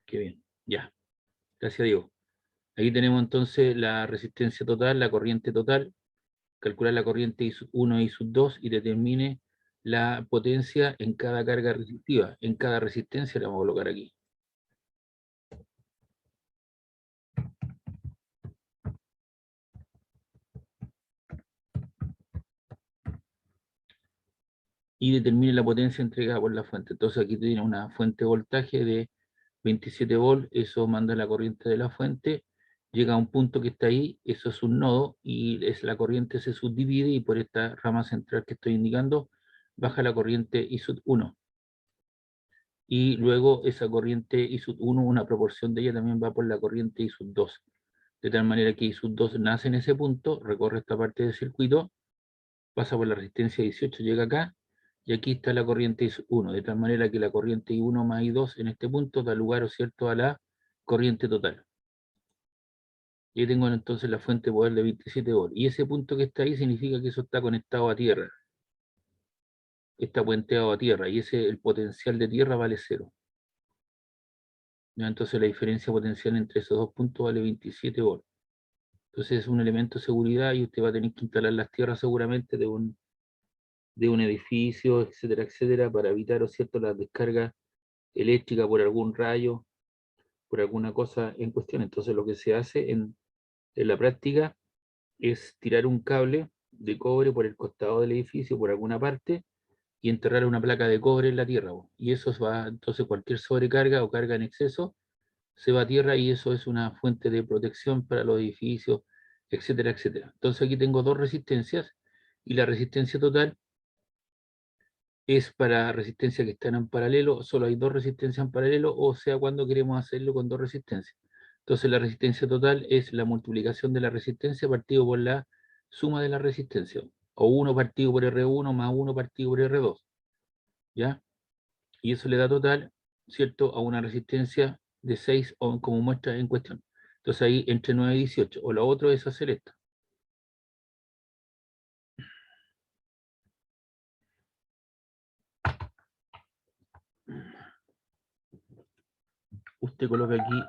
Qué bien. Ya. Gracias, Diego. Aquí tenemos entonces la resistencia total, la corriente total. Calcular la corriente I sub 1 y I sub 2 y determine la potencia en cada carga resistiva. En cada resistencia la vamos a colocar aquí. Y determine la potencia entregada por la fuente. Entonces aquí tiene una fuente de voltaje de 27 volts, eso manda la corriente de la fuente, llega a un punto que está ahí, eso es un nodo, y la corriente se subdivide, y por esta rama central que estoy indicando, baja la corriente I sub 1. Y luego esa corriente I sub 1, una proporción de ella también va por la corriente I sub 2. De tal manera que I sub 2 nace en ese punto, recorre esta parte del circuito, pasa por la resistencia 18, llega acá, y aquí está la corriente I1, de tal manera que la corriente I1 más I2 en este punto da lugar, ¿cierto?, a la corriente total. Y ahí tengo entonces la fuente de poder de 27 volts. Y ese punto que está ahí significa que eso está conectado a tierra. Está puenteado a tierra, y el potencial de tierra vale 0. ¿Ya? Entonces la diferencia potencial entre esos dos puntos vale 27 volts. Entonces es un elemento de seguridad, y usted va a tener que instalar las tierras seguramente de un edificio, etcétera, etcétera, para evitar, ¿o cierto?, las descargas eléctricas por algún rayo, por alguna cosa en cuestión. Entonces lo que se hace en la práctica es tirar un cable de cobre por el costado del edificio, por alguna parte, y enterrar una placa de cobre en la tierra. Y eso va, entonces cualquier sobrecarga o carga en exceso se va a tierra, y eso es una fuente de protección para los edificios, etcétera, etcétera. Entonces aquí tengo dos resistencias, y la resistencia total es para resistencias que están en paralelo. Solo hay dos resistencias en paralelo, o sea, cuando queremos hacerlo con dos resistencias. Entonces la resistencia total es la multiplicación de la resistencia partido por la suma de la resistencia, o 1 partido por R1 más 1 partido por R2, ¿ya? Y eso le da total, ¿cierto?, a una resistencia de 6 ohm, como muestra en cuestión. Entonces ahí entre 9 y 18, o lo otro es hacer esto. Usted coloca aquí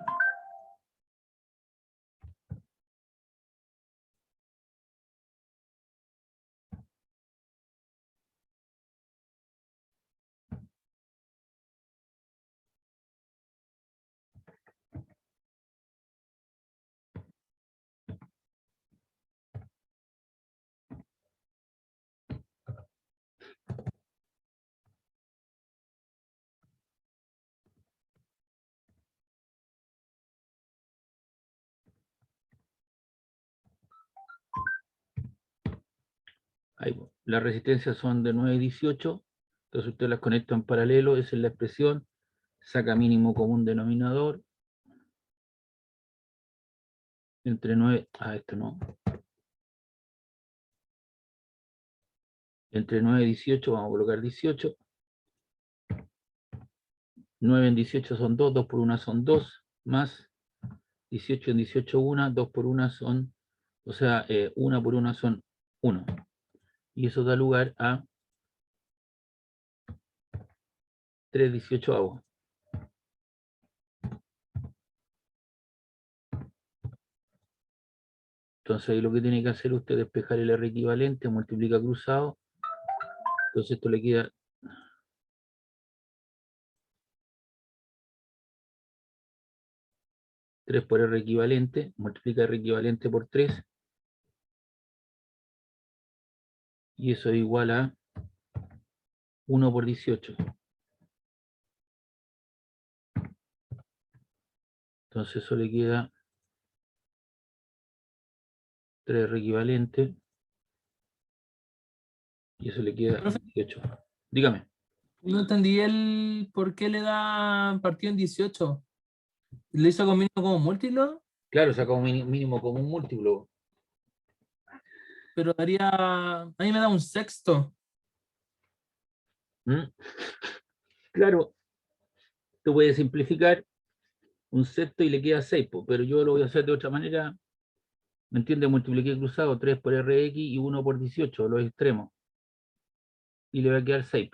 ahí, las resistencias son de 9 y 18, entonces usted las conecta en paralelo, esa es la expresión, saca mínimo común denominador, entre 9, esto no, entre 9 y 18, vamos a colocar 18, 9 en 18 son 2, 2 por 1 son 2, más 18 en 18 1, 2 por 1 son, o sea, 1 por 1 son 1, y eso da lugar a 3 18 avos. Entonces ahí lo que tiene que hacer usted es despejar el R equivalente, multiplica cruzado, entonces esto le queda 3 por R equivalente, multiplica R equivalente por 3, y eso es igual a 1 por 18. Entonces eso le queda 3R equivalente, y eso le queda Profe, 18. Dígame. no entendí el por qué le da partido en 18. ¿Le hizo con mínimo como múltiplo? Claro, saca un mínimo como un múltiplo. Pero daría. A mí me da un sexto. ¿Mm? Claro, tú puedes simplificar un sexto y le queda 6, pero yo lo voy a hacer de otra manera. ¿Me entiendes? Multipliqué cruzado 3 por Rx y 1 por 18, los extremos. Y le va a quedar 6.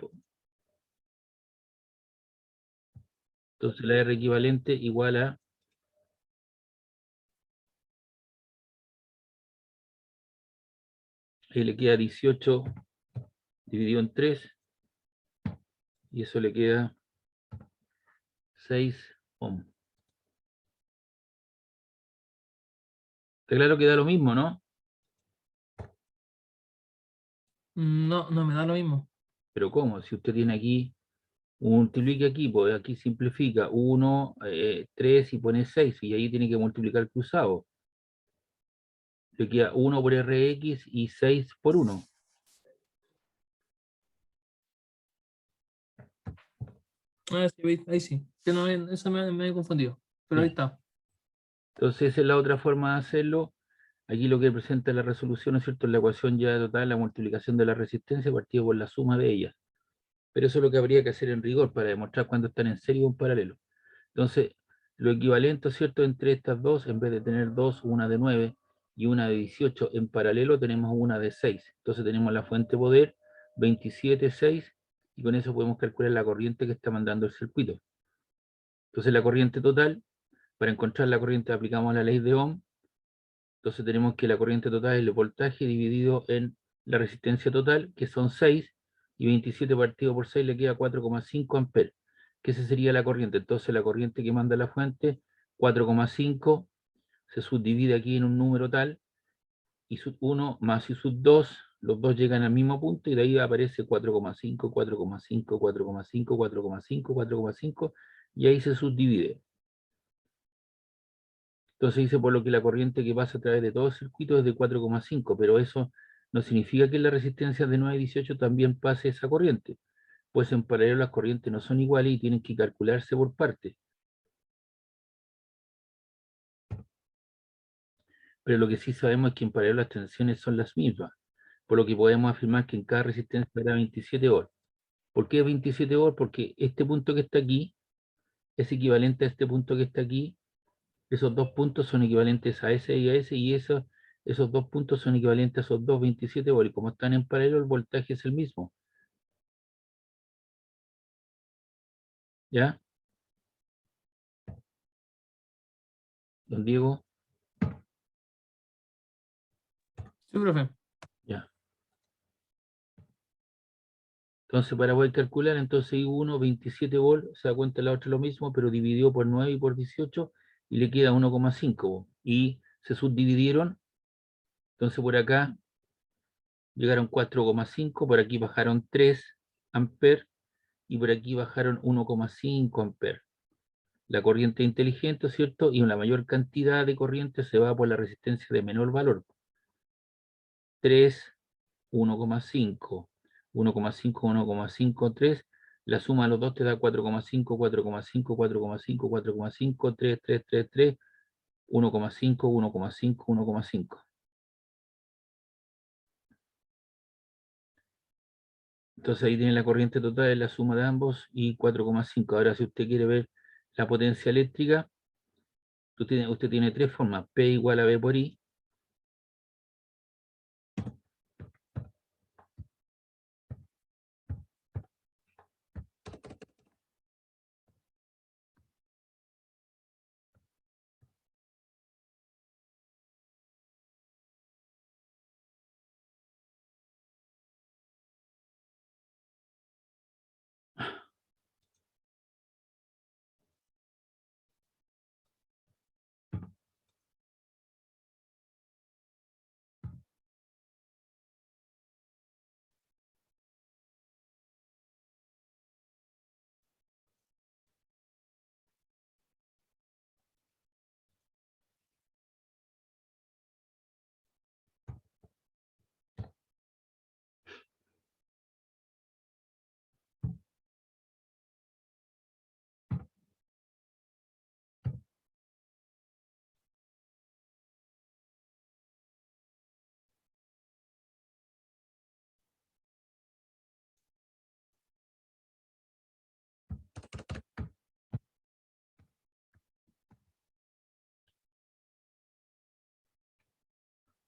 Entonces la R equivalente igual a ahí le queda 18 dividido en 3 y eso le queda 6 ohm. Está claro que da lo mismo, ¿no? No, no me da lo mismo. Pero ¿cómo? Si usted tiene aquí, multiplique aquí, pues aquí simplifica 1, 3 y pone 6 y ahí tiene que multiplicar cruzado. Le queda 1 por Rx y 6 por 1. Ah, sí, ahí sí. Que no, eso me he confundido. Pero ahí Sí. está. Entonces esa es la otra forma de hacerlo. Aquí lo que presenta la resolución, ¿no es cierto? La ecuación ya total, la multiplicación de la resistencia partido por la suma de ellas. Pero eso es lo que habría que hacer en rigor para demostrar cuándo están en serie o en paralelo. Entonces, lo equivalente, ¿cierto? Entre estas dos, en vez de tener dos, una de 9 y una de 18, en paralelo tenemos una de 6. Entonces tenemos la fuente poder 27, 6, y con eso podemos calcular la corriente que está mandando el circuito. Entonces la corriente total, para encontrar la corriente aplicamos la ley de Ohm. Entonces tenemos que la corriente total es el voltaje dividido en la resistencia total, que son 6, y 27 partido por 6 le queda 4,5 amperes, que esa sería la corriente. Entonces la corriente que manda la fuente, 4,5, se subdivide aquí en un número tal, y sub 1 más y sub 2, los dos llegan al mismo punto, y de ahí aparece 4,5, 4,5, 4,5, 4,5, 4,5, y ahí se subdivide. Entonces dice por lo que la corriente que pasa a través de todo el circuito es de 4,5, pero eso no significa que en la resistencia de 9 a 18 también pase esa corriente. Pues en paralelo las corrientes no son iguales y tienen que calcularse por partes. Pero lo que sí sabemos es que en paralelo las tensiones son las mismas, por lo que podemos afirmar que en cada resistencia habrá 27 volts. ¿Por qué 27 volts? Porque este punto que está aquí es equivalente a este punto que está aquí. Esos dos puntos son equivalentes a ese y a ese, y esos dos puntos son equivalentes a esos dos 27 volts. Y como están en paralelo, el voltaje es el mismo. ¿Ya? Don Diego, Sí, profe. ya. Entonces, para poder calcular, entonces I1, 27 volts, se da cuenta la otra lo mismo, pero dividió por 9 y por 18, y le queda 1,5 volts. Y se subdividieron, entonces por acá llegaron 4,5, por aquí bajaron 3 amperes, y por aquí bajaron 1,5 amperes. La corriente inteligente, ¿cierto? Y una mayor cantidad de corriente se va por la resistencia de menor valor. 3, 1,5, 1,5, 1,5, 3. La suma de los dos te da 4,5, 4,5, 4,5, 4,5, 3, 3, 3, 3, 1,5, 1,5, 1,5. Entonces ahí tiene la corriente total, es la suma de ambos, y 4,5. Ahora, si usted quiere ver la potencia eléctrica, usted tiene tres formas: P igual a B por I.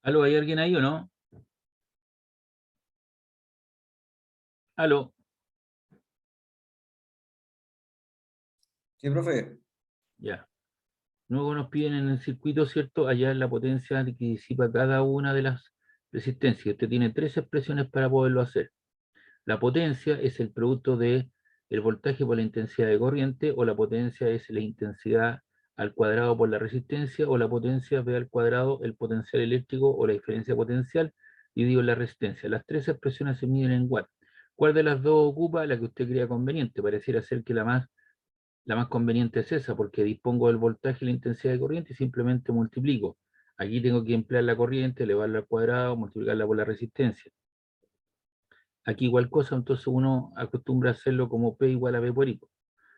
¿Aló, hay alguien ahí o no? ¿Aló? Sí, profe. Ya. Luego nos piden en el circuito, ¿cierto? Allá la potencia que disipa cada una de las resistencias. Usted tiene tres expresiones para poderlo hacer. La potencia es el producto de el voltaje por la intensidad de corriente, o la potencia es la intensidad al cuadrado por la resistencia, o la potencia V al cuadrado, el potencial eléctrico o la diferencia potencial, dividido en la resistencia. Las tres expresiones se miden en watts. ¿Cuál de las dos ocupa? La que usted crea conveniente. Pareciera ser que la más conveniente es esa, porque dispongo del voltaje y la intensidad de corriente y simplemente multiplico. Aquí tengo que emplear la corriente, elevarla al cuadrado, multiplicarla por la resistencia. Aquí igual cosa, entonces uno acostumbra a hacerlo como P igual a V por I.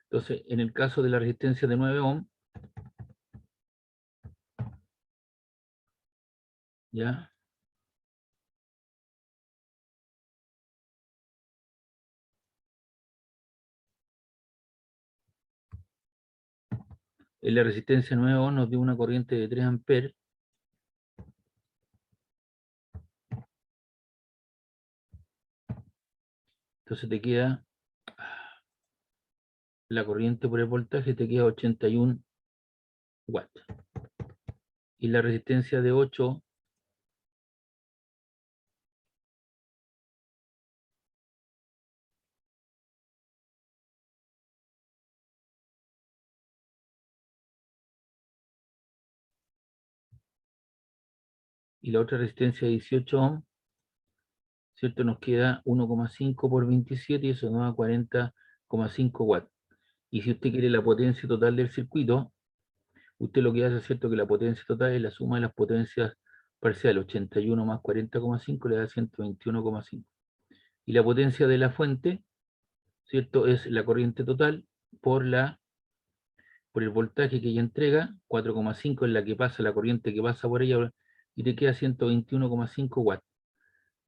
Entonces, en el caso de la resistencia de 9 ohm, ¿ya? En la resistencia 9 ohm nos dio una corriente de 3 amperes. Entonces te queda la corriente por el voltaje, te queda 81 watts. Y la resistencia de 8 y la otra resistencia de 18 ohm, ¿cierto? Nos queda 1,5 por 27 y eso nos da 40,5 watts. Y si usted quiere la potencia total del circuito, usted lo que hace es cierto que la potencia total es la suma de las potencias parciales. 81 más 40,5 le da 121,5. Y la potencia de la fuente, ¿cierto? Es la corriente total por por el voltaje que ella entrega. 4,5 es la que pasa, la corriente que pasa por ella, y te queda 121,5 watts.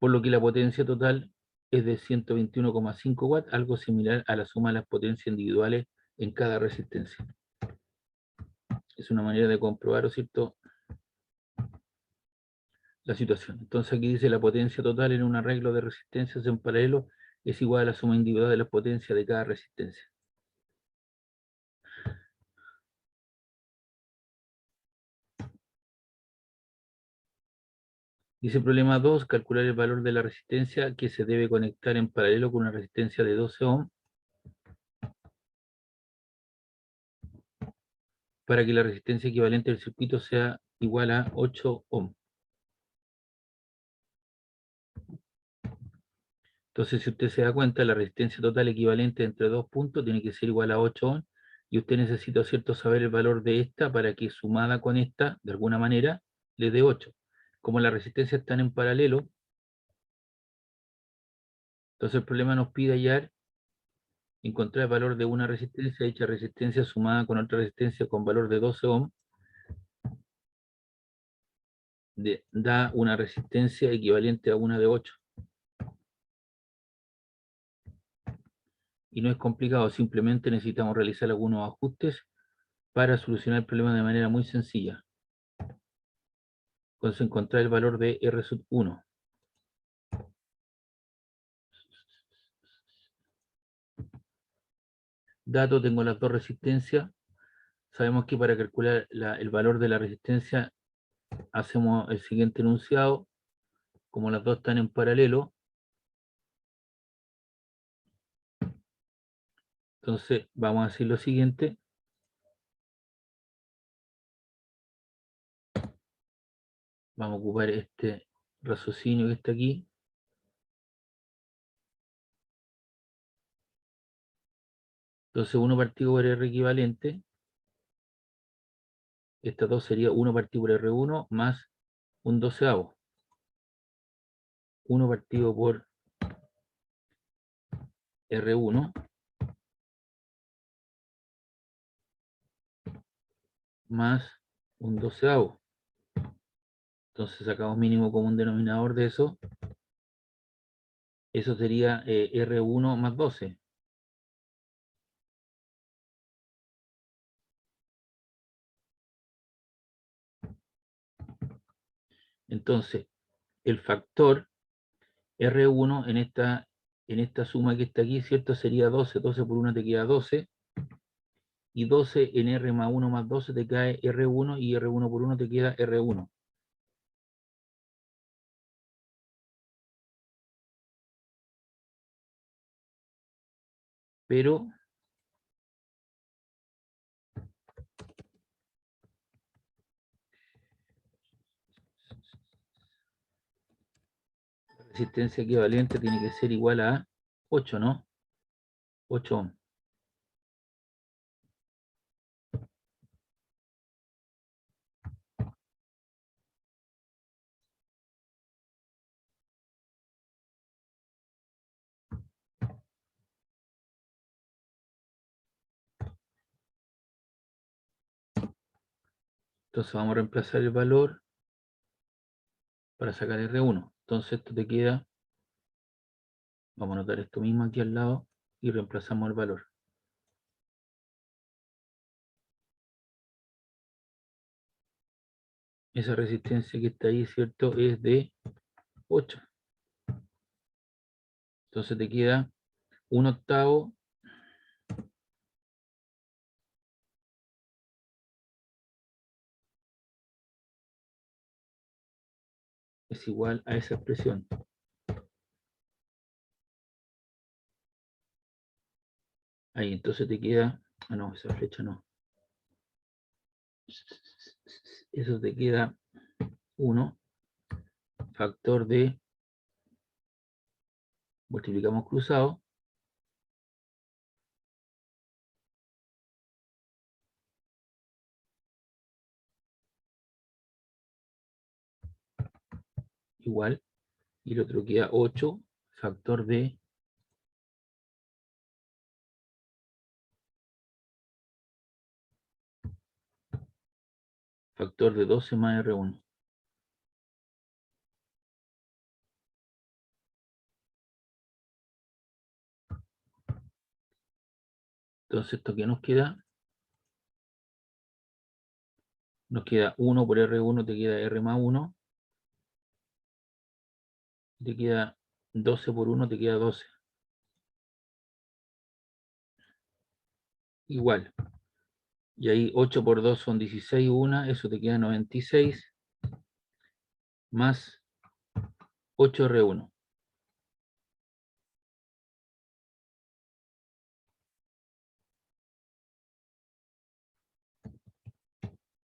Por lo que la potencia total es de 121,5 watts, algo similar a la suma de las potencias individuales en cada resistencia. Es una manera de comprobar, ¿cierto?, la situación. Entonces aquí dice la potencia total en un arreglo de resistencias en paralelo es igual a la suma individual de las potencias de cada resistencia. Dice problema 2, calcular el valor de la resistencia que se debe conectar en paralelo con una resistencia de 12 ohm para que la resistencia equivalente del circuito sea igual a 8 ohm. Entonces, si usted se da cuenta, la resistencia total equivalente entre dos puntos tiene que ser igual a 8 ohm, y usted necesita, ¿cierto?, saber el valor de esta para que sumada con esta, de alguna manera, le dé 8. Como las resistencias están en paralelo, entonces el problema nos pide hallar, encontrar el valor de una resistencia, dicha resistencia sumada con otra resistencia con valor de 12 ohm, da una resistencia equivalente a una de 8. Y no es complicado, simplemente necesitamos realizar algunos ajustes para solucionar el problema de manera muy sencilla. Entonces encontrar el valor de R sub 1. Dato, tengo las dos resistencias. Sabemos que para calcular el valor de la resistencia hacemos el siguiente enunciado. Como las dos están en paralelo, entonces vamos a decir lo siguiente. Vamos a ocupar este raciocinio que está aquí. Entonces 1 partido por R equivalente. Estas dos sería 1 partido por R1 más un doceavo. 1 partido por R1 más un doceavo. Entonces sacamos mínimo común denominador de eso. Eso sería R1 más 12. Entonces, el factor R1 en esta suma que está aquí, ¿cierto? Sería 12. 12 por 1 te queda 12. y 12 en R más 1 más 12 te cae R1 y R1 por 1 te queda R1. Pero la resistencia equivalente tiene que ser igual a 8, ¿no? 8 ohms. Entonces vamos a reemplazar el valor para sacar R1. Entonces esto te queda, vamos a anotar esto mismo aquí al lado y reemplazamos el valor. Esa resistencia que está ahí, ¿cierto? Es de 8. Entonces te queda 1/8 es igual a esa expresión. Ahí, entonces te queda, no, esa flecha no. Eso te queda 1, factor de, multiplicamos cruzado, igual, y el otro queda 8, factor de, factor de 12 más R1. Entonces esto que nos queda 1 por R1, te queda R más 1, te queda 12 por 1, te queda 12. Igual. Y ahí 8 por 2 son 16, 1, eso te queda 96, más 8R1.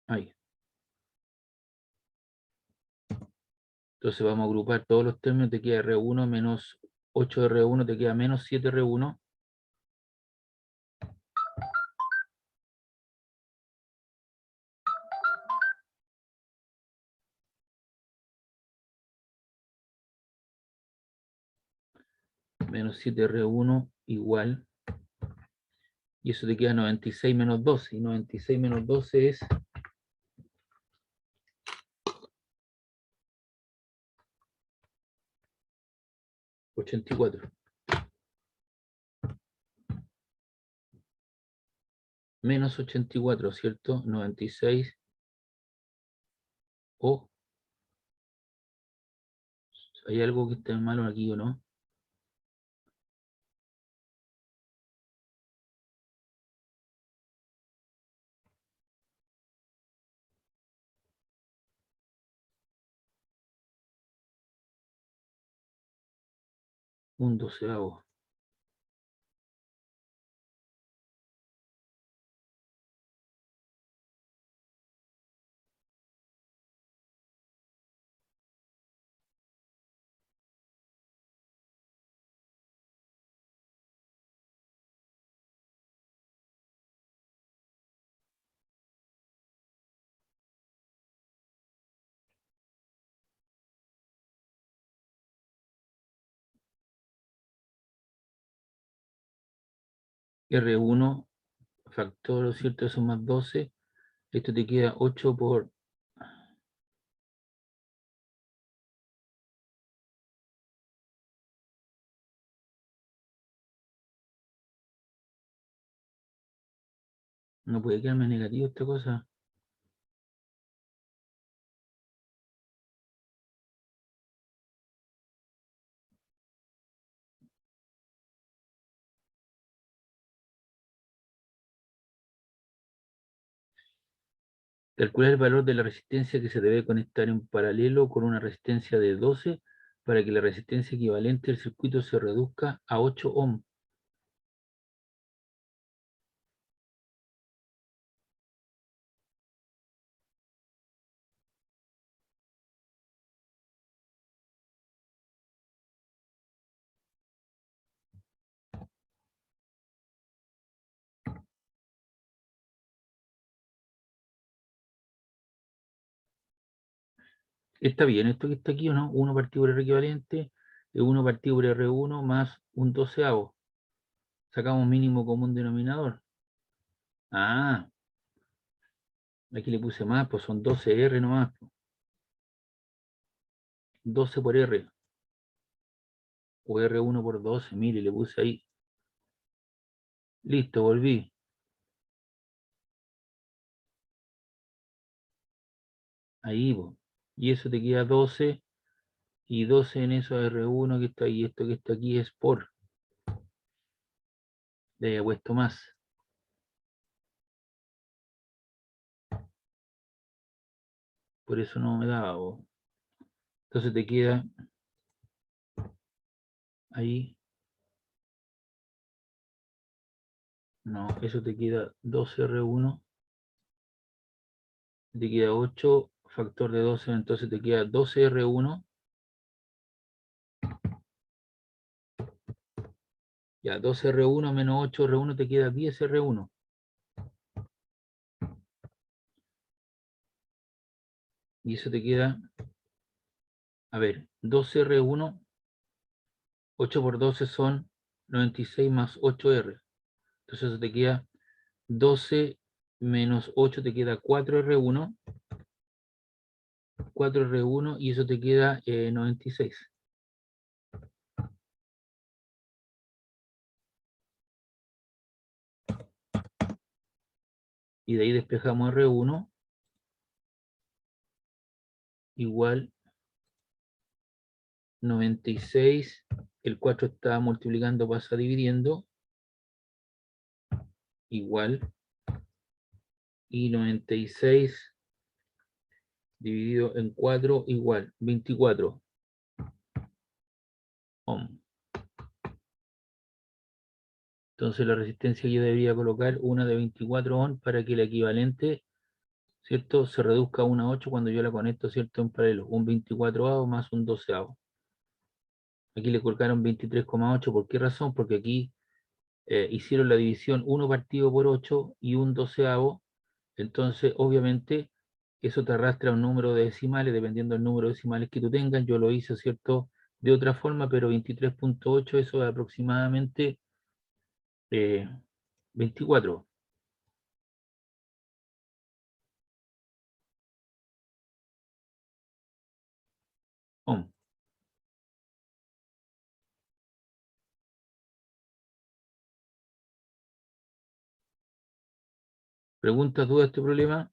Ahí. Entonces vamos a agrupar todos los términos, te queda R1 menos 8R1, te queda menos 7R1. Menos 7R1 igual. Y eso te queda 96 menos 12. Y 96 menos 12 es 84. Menos 84, ¿cierto? 96. O hay algo que está malo aquí o no. Un doceavo. R1, factor, ¿cierto? Eso más 12. Esto te queda 8 por... No puede quedarme negativo esta cosa. Calcular el valor de la resistencia que se debe conectar en paralelo con una resistencia de 12 para que la resistencia equivalente del circuito se reduzca a 8 ohm. ¿Está bien esto que está aquí o no? 1 partido por R equivalente es 1 partido por R1 más un doceavo. Sacamos mínimo común denominador. Ah, aquí le puse más, pues son 12R nomás. 12 por R. O R1 por 12, mire, le puse ahí. Listo, volví. Ahí, po. Y eso te queda 12. Y 12 en eso R1 que está ahí. Esto que está aquí es por. Le he puesto más. Por eso no me daba, po. Entonces te queda ahí. No, eso te queda 12R1. Te queda 8, factor de 12, entonces te queda 12R1. Ya, 12R1 menos 8R1 te queda 10R1. Y eso te queda, a ver, 12R1, 8 por 12 son 96 más 8R. Entonces eso te queda 12 menos 8 te queda 4R1. 4R1 y eso te queda 96. Y de ahí despejamos R1 igual 96. El 4 está multiplicando, pasa dividiendo. Igual. Y 96 dividido en 4 igual 24 ohm. Entonces la resistencia yo debería colocar una de 24 ohm para que el equivalente, ¿cierto?, se reduzca a una 8 cuando yo la conecto, ¿cierto?, en paralelo. Un 24avo más un 12avo. Aquí le colocaron 23,8. ¿Por qué razón? Porque aquí hicieron la división 1 partido por 8 y un 12avo. Entonces, obviamente, eso te arrastra un número de decimales, dependiendo del número de decimales que tú tengas. Yo lo hice, ¿cierto?, de otra forma, pero 23,8, eso es aproximadamente 24 ohm. ¿Preguntas, dudas de este problema?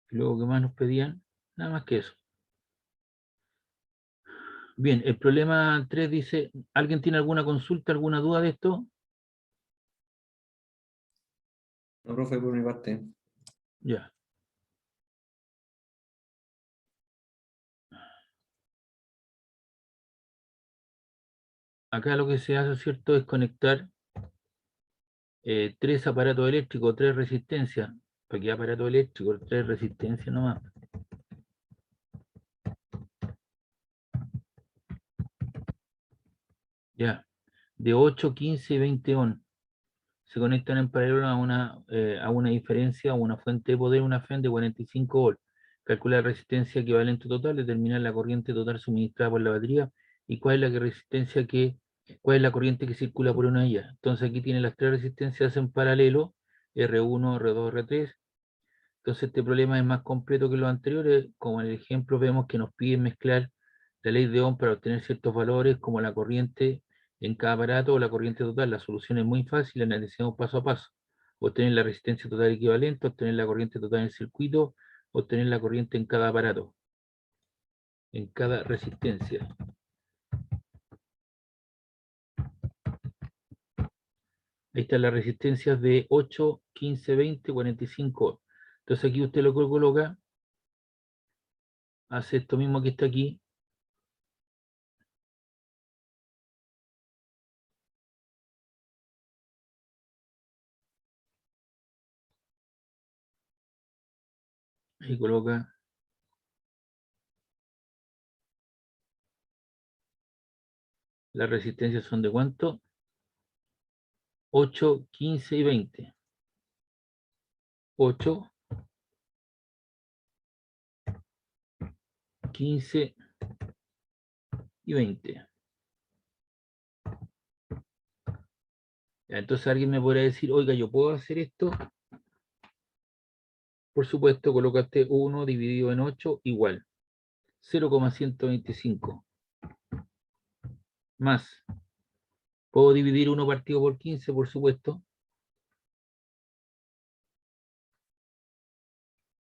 Y luego, ¿qué más nos pedían? Nada más que eso. Bien, el problema 3 dice, ¿alguien tiene alguna consulta, alguna duda de esto? No, profe, por mi parte. Ya. Acá lo que se hace, ¿cierto?, es conectar 3 aparatos eléctricos, 3 resistencias. ¿Para qué aparato eléctrico? 3 resistencias nomás. Ya. De 8, 15 y 20 ohm. Se conectan en paralelo a una diferencia, a una fuente de poder, una FEN de 45 volts. Calcular la resistencia equivalente total, determinar la corriente total suministrada por la batería y cuál es la corriente que circula por una de ellas. Entonces aquí tiene las 3 resistencias en paralelo, R1, R2, R3. Entonces este problema es más completo que los anteriores. Como en el ejemplo vemos que nos piden mezclar la ley de Ohm para obtener ciertos valores como la corriente en cada aparato o la corriente total. La solución es muy fácil, analicemos paso a paso. Obtener la resistencia total equivalente, obtener la corriente total en el circuito, obtener la corriente en cada aparato, en cada resistencia. Ahí están las resistencias de 8, 15, 20, 45. Entonces aquí usted lo coloca, hace esto mismo que está aquí. Ahí coloca. Las resistencias son de ¿cuánto? 8, 15 y 20. 8, 15 y 20. Entonces alguien me podrá decir, oiga, ¿yo puedo hacer esto? Por supuesto, colocaste 1 dividido en 8 igual 0,125 más. ¿Puedo dividir 1 partido por 15? Por supuesto.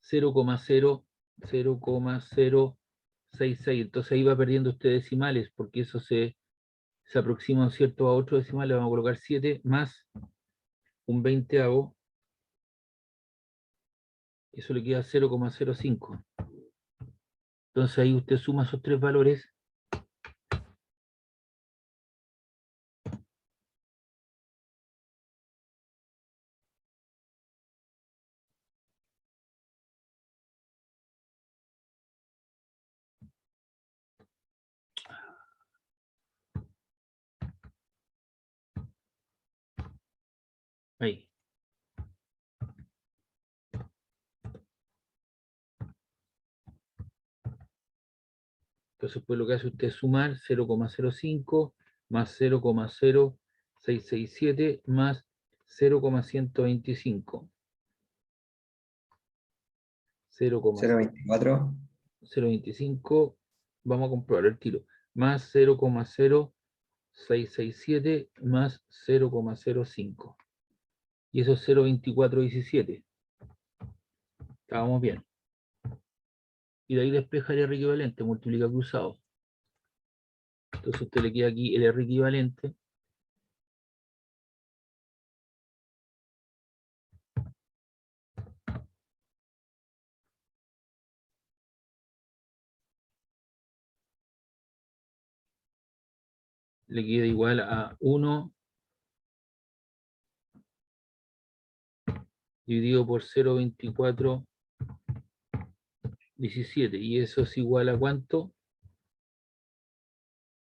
0,066. Entonces ahí va perdiendo usted decimales, porque eso se aproxima, ¿cierto?, a otro decimal. Le vamos a colocar 7 más un 20avo. Eso le queda 0,05. Entonces ahí usted suma esos tres valores. Ahí. Entonces, pues lo que hace usted es sumar 0,05 más 0,0667 más 0,125. 0,24. 0,025, vamos a comprobar el tiro, más 0,0667 más 0,05. Y eso es 0,2417. Estábamos bien. Y de ahí despeja el R equivalente, multiplica cruzado. Entonces usted le queda aquí el R equivalente. Le queda igual a 1 dividido por 0,2417. Y eso es igual a ¿cuánto?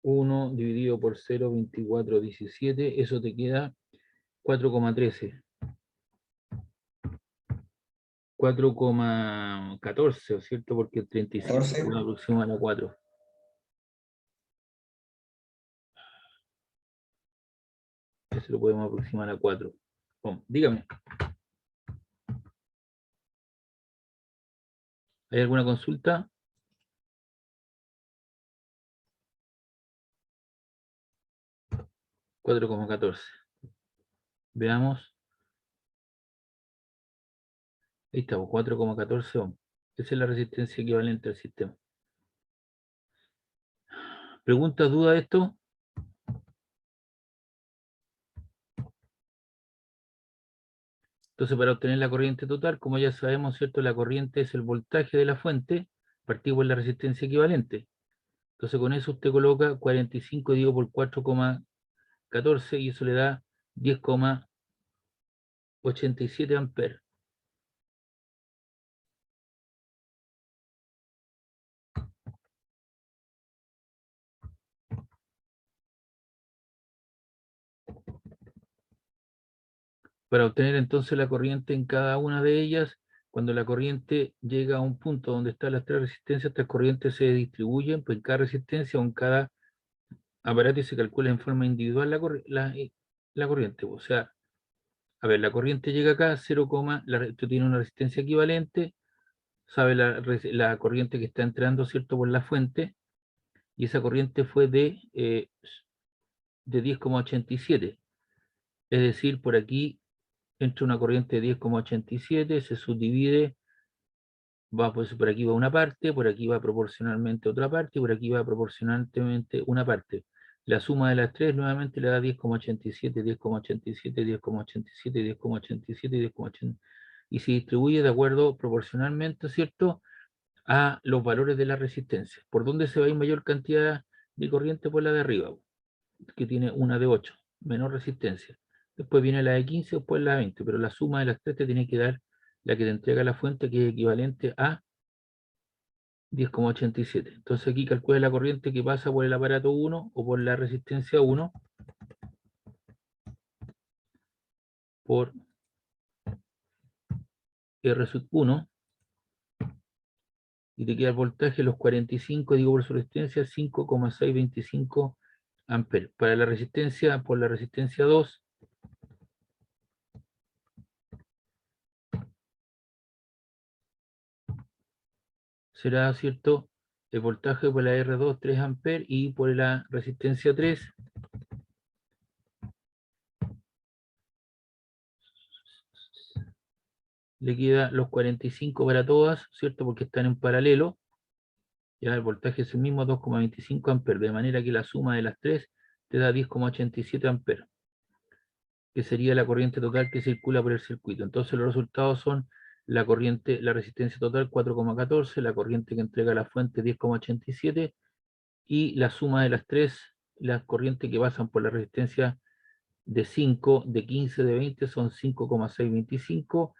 1 dividido por 0,2417. Eso te queda 4,13. 4,14, ¿cierto? Porque el 35 14. lo aproxima a la 4. Eso lo podemos aproximar a 4. Bueno, dígame. ¿Hay alguna consulta? $4,14. Veamos. Ahí estamos, 4,14 ohms. Esa es la resistencia equivalente al sistema. ¿Preguntas, dudas de esto? Entonces, para obtener la corriente total, como ya sabemos, ¿cierto? La corriente es el voltaje de la fuente, partido por la resistencia equivalente. Entonces, con eso usted coloca 45 dividido por 4,14 y eso le da 10,87 amperes. Para obtener entonces la corriente en cada una de ellas, cuando la corriente llega a un punto donde están las tres resistencias, estas corrientes se distribuyen pues, en cada resistencia o en cada aparato y se calcula en forma individual la corriente. O sea, a ver, la corriente llega acá, 0, esto tiene una resistencia equivalente, sabe la corriente que está entrando, ¿cierto?, por la fuente, y esa corriente fue de 10,87. Es decir, por aquí entra una corriente de 10,87, se subdivide, va pues, por aquí va una parte, por aquí va proporcionalmente otra parte, y por aquí va proporcionalmente una parte. La suma de las tres nuevamente le da 10,87, 10,87, 10,87, 10,87 y 10,80. Y se distribuye de acuerdo proporcionalmente, ¿cierto?, a los valores de la resistencia. ¿Por dónde se va a ir mayor cantidad de corriente? Por la de arriba, que tiene una de 8, menor resistencia. Después viene la de 15, después la de 20, pero la suma de las tres te tiene que dar la que te entrega la fuente, que es equivalente a 10,87. Entonces aquí calcula la corriente que pasa por el aparato 1 o por la resistencia 1 por R sub 1 y te queda el voltaje, los 45, digo por su resistencia, 5,625 amperes. Para la resistencia, por la resistencia 2, será, ¿cierto?, el voltaje por la R2, 3 amperes, y por la resistencia 3, le queda los 45 para todas, ¿cierto?, porque están en paralelo. Ya el voltaje es el mismo, 2,25 amperes, de manera que la suma de las tres te da 10,87 amperes, que sería la corriente total que circula por el circuito. Entonces los resultados son la corriente, la resistencia total 4,14, la corriente que entrega la fuente 10,87, y la suma de las tres, las corrientes que pasan por la resistencia de 5, de 15, de 20 son 5,625,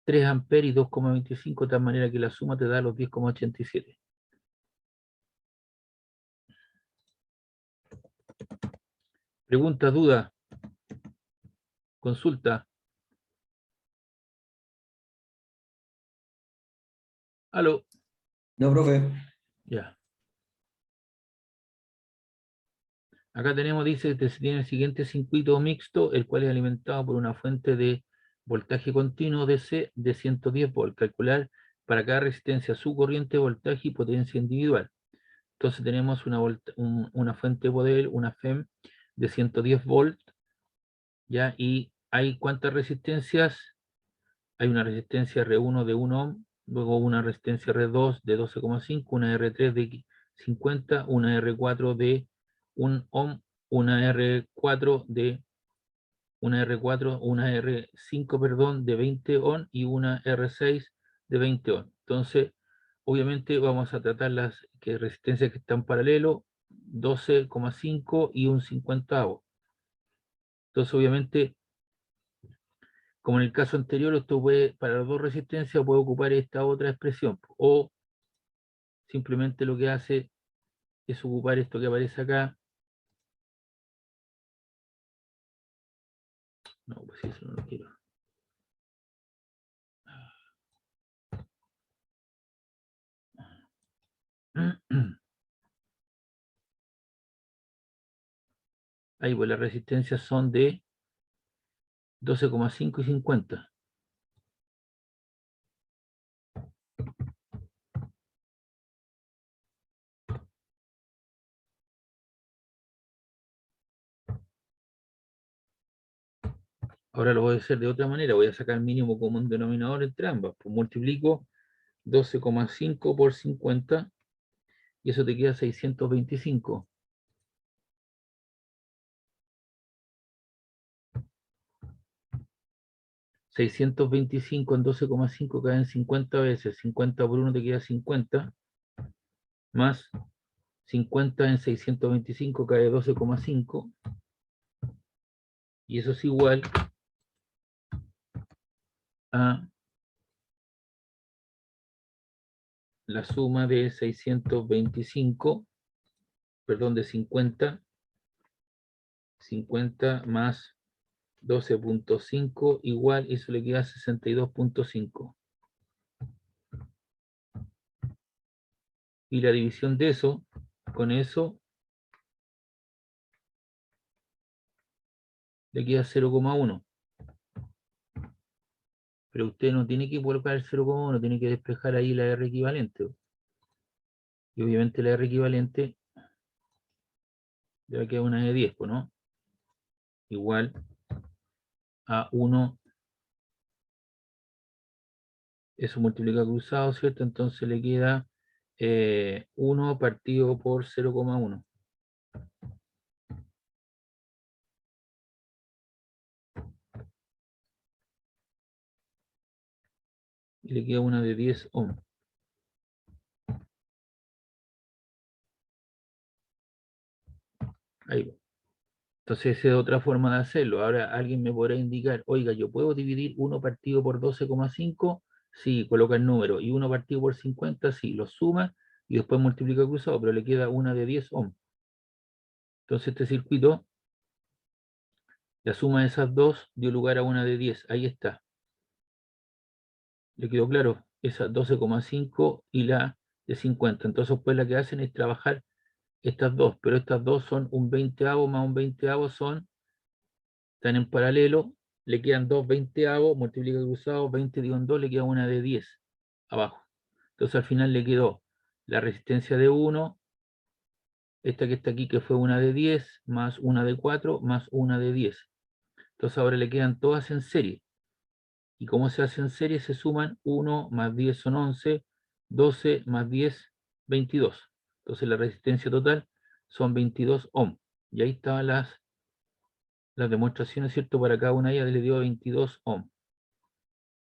3 amperes y 2,25, de tal manera que la suma te da los 10,87. Pregunta, duda, consulta. Aló. No, profe. Ya. Acá tenemos, dice, que se tiene el siguiente circuito mixto, el cual es alimentado por una fuente de voltaje continuo DC de 110 volts. Calcular para cada resistencia su corriente, voltaje y potencia individual. Entonces tenemos una fuente de poder, una FEM de 110 volts, ¿ya? Y hay ¿cuántas resistencias? Hay una resistencia R1 de 1 ohm, luego una resistencia R2 de 12,5, una R3 de 50, una R4 de 1 ohm, una R4 de una R5, perdón, de 20 ohm y una R6 de 20 ohm. Entonces, obviamente vamos a tratar las resistencias que están paralelo, 12,5 y un 50avo. Entonces, obviamente, como en el caso anterior, esto puede, para las dos resistencias puede ocupar esta otra expresión, o simplemente lo que hace es ocupar esto que aparece acá. No, pues eso no lo quiero. Ahí, pues las resistencias son de 12,5 y 50. Ahora lo voy a hacer de otra manera, voy a sacar el mínimo común denominador entre ambas. Pues multiplico 12,5 por 50 y eso te queda 625. 625 en 12,5 caen 50 veces. 50 por 1 te queda 50, más 50 en 625 cae 12,5, y eso es igual a la suma de 625, perdón, de 50 más 12,5 igual, eso le queda 62,5. Y la división de eso, con eso, le queda 0,1. Pero usted no tiene que colocar el 0,1, tiene que despejar ahí la R equivalente. Y obviamente la R equivalente le queda una de 10, ¿no? Igual a 1, eso multiplica cruzado, ¿cierto? Entonces le queda 1 partido por 0,1. y le queda una de 10 ohm. Ahí va. Entonces esa es otra forma de hacerlo. Ahora alguien me podrá indicar, oiga, ¿yo puedo dividir 1 partido por 12,5? Sí, coloca el número. Y 1 partido por 50, sí, lo suma y después multiplica cruzado, pero le queda una de 10 ohm. Entonces este circuito, la suma de esas dos dio lugar a una de 10. Ahí está. ¿Le quedó claro? Esa 12,5 y la de 50. Entonces pues la que hacen es trabajar estas dos, pero estas dos son un 20avo más un 20avo, están en paralelo, le quedan dos 20avos, multiplica cruzado, 20 dividido en 2, le queda una de 10 abajo. Entonces al final le quedó la resistencia de 1, esta que está aquí que fue una de 10, más una de 4, más una de 10. Entonces ahora le quedan todas en serie. Y como se hace en serie, se suman 1 más 10 son 11, 12 más 10, 22. Entonces la resistencia total son 22 ohm. Y ahí estaban las demostraciones, ¿cierto? Para cada una de ellas le dio 22 ohm.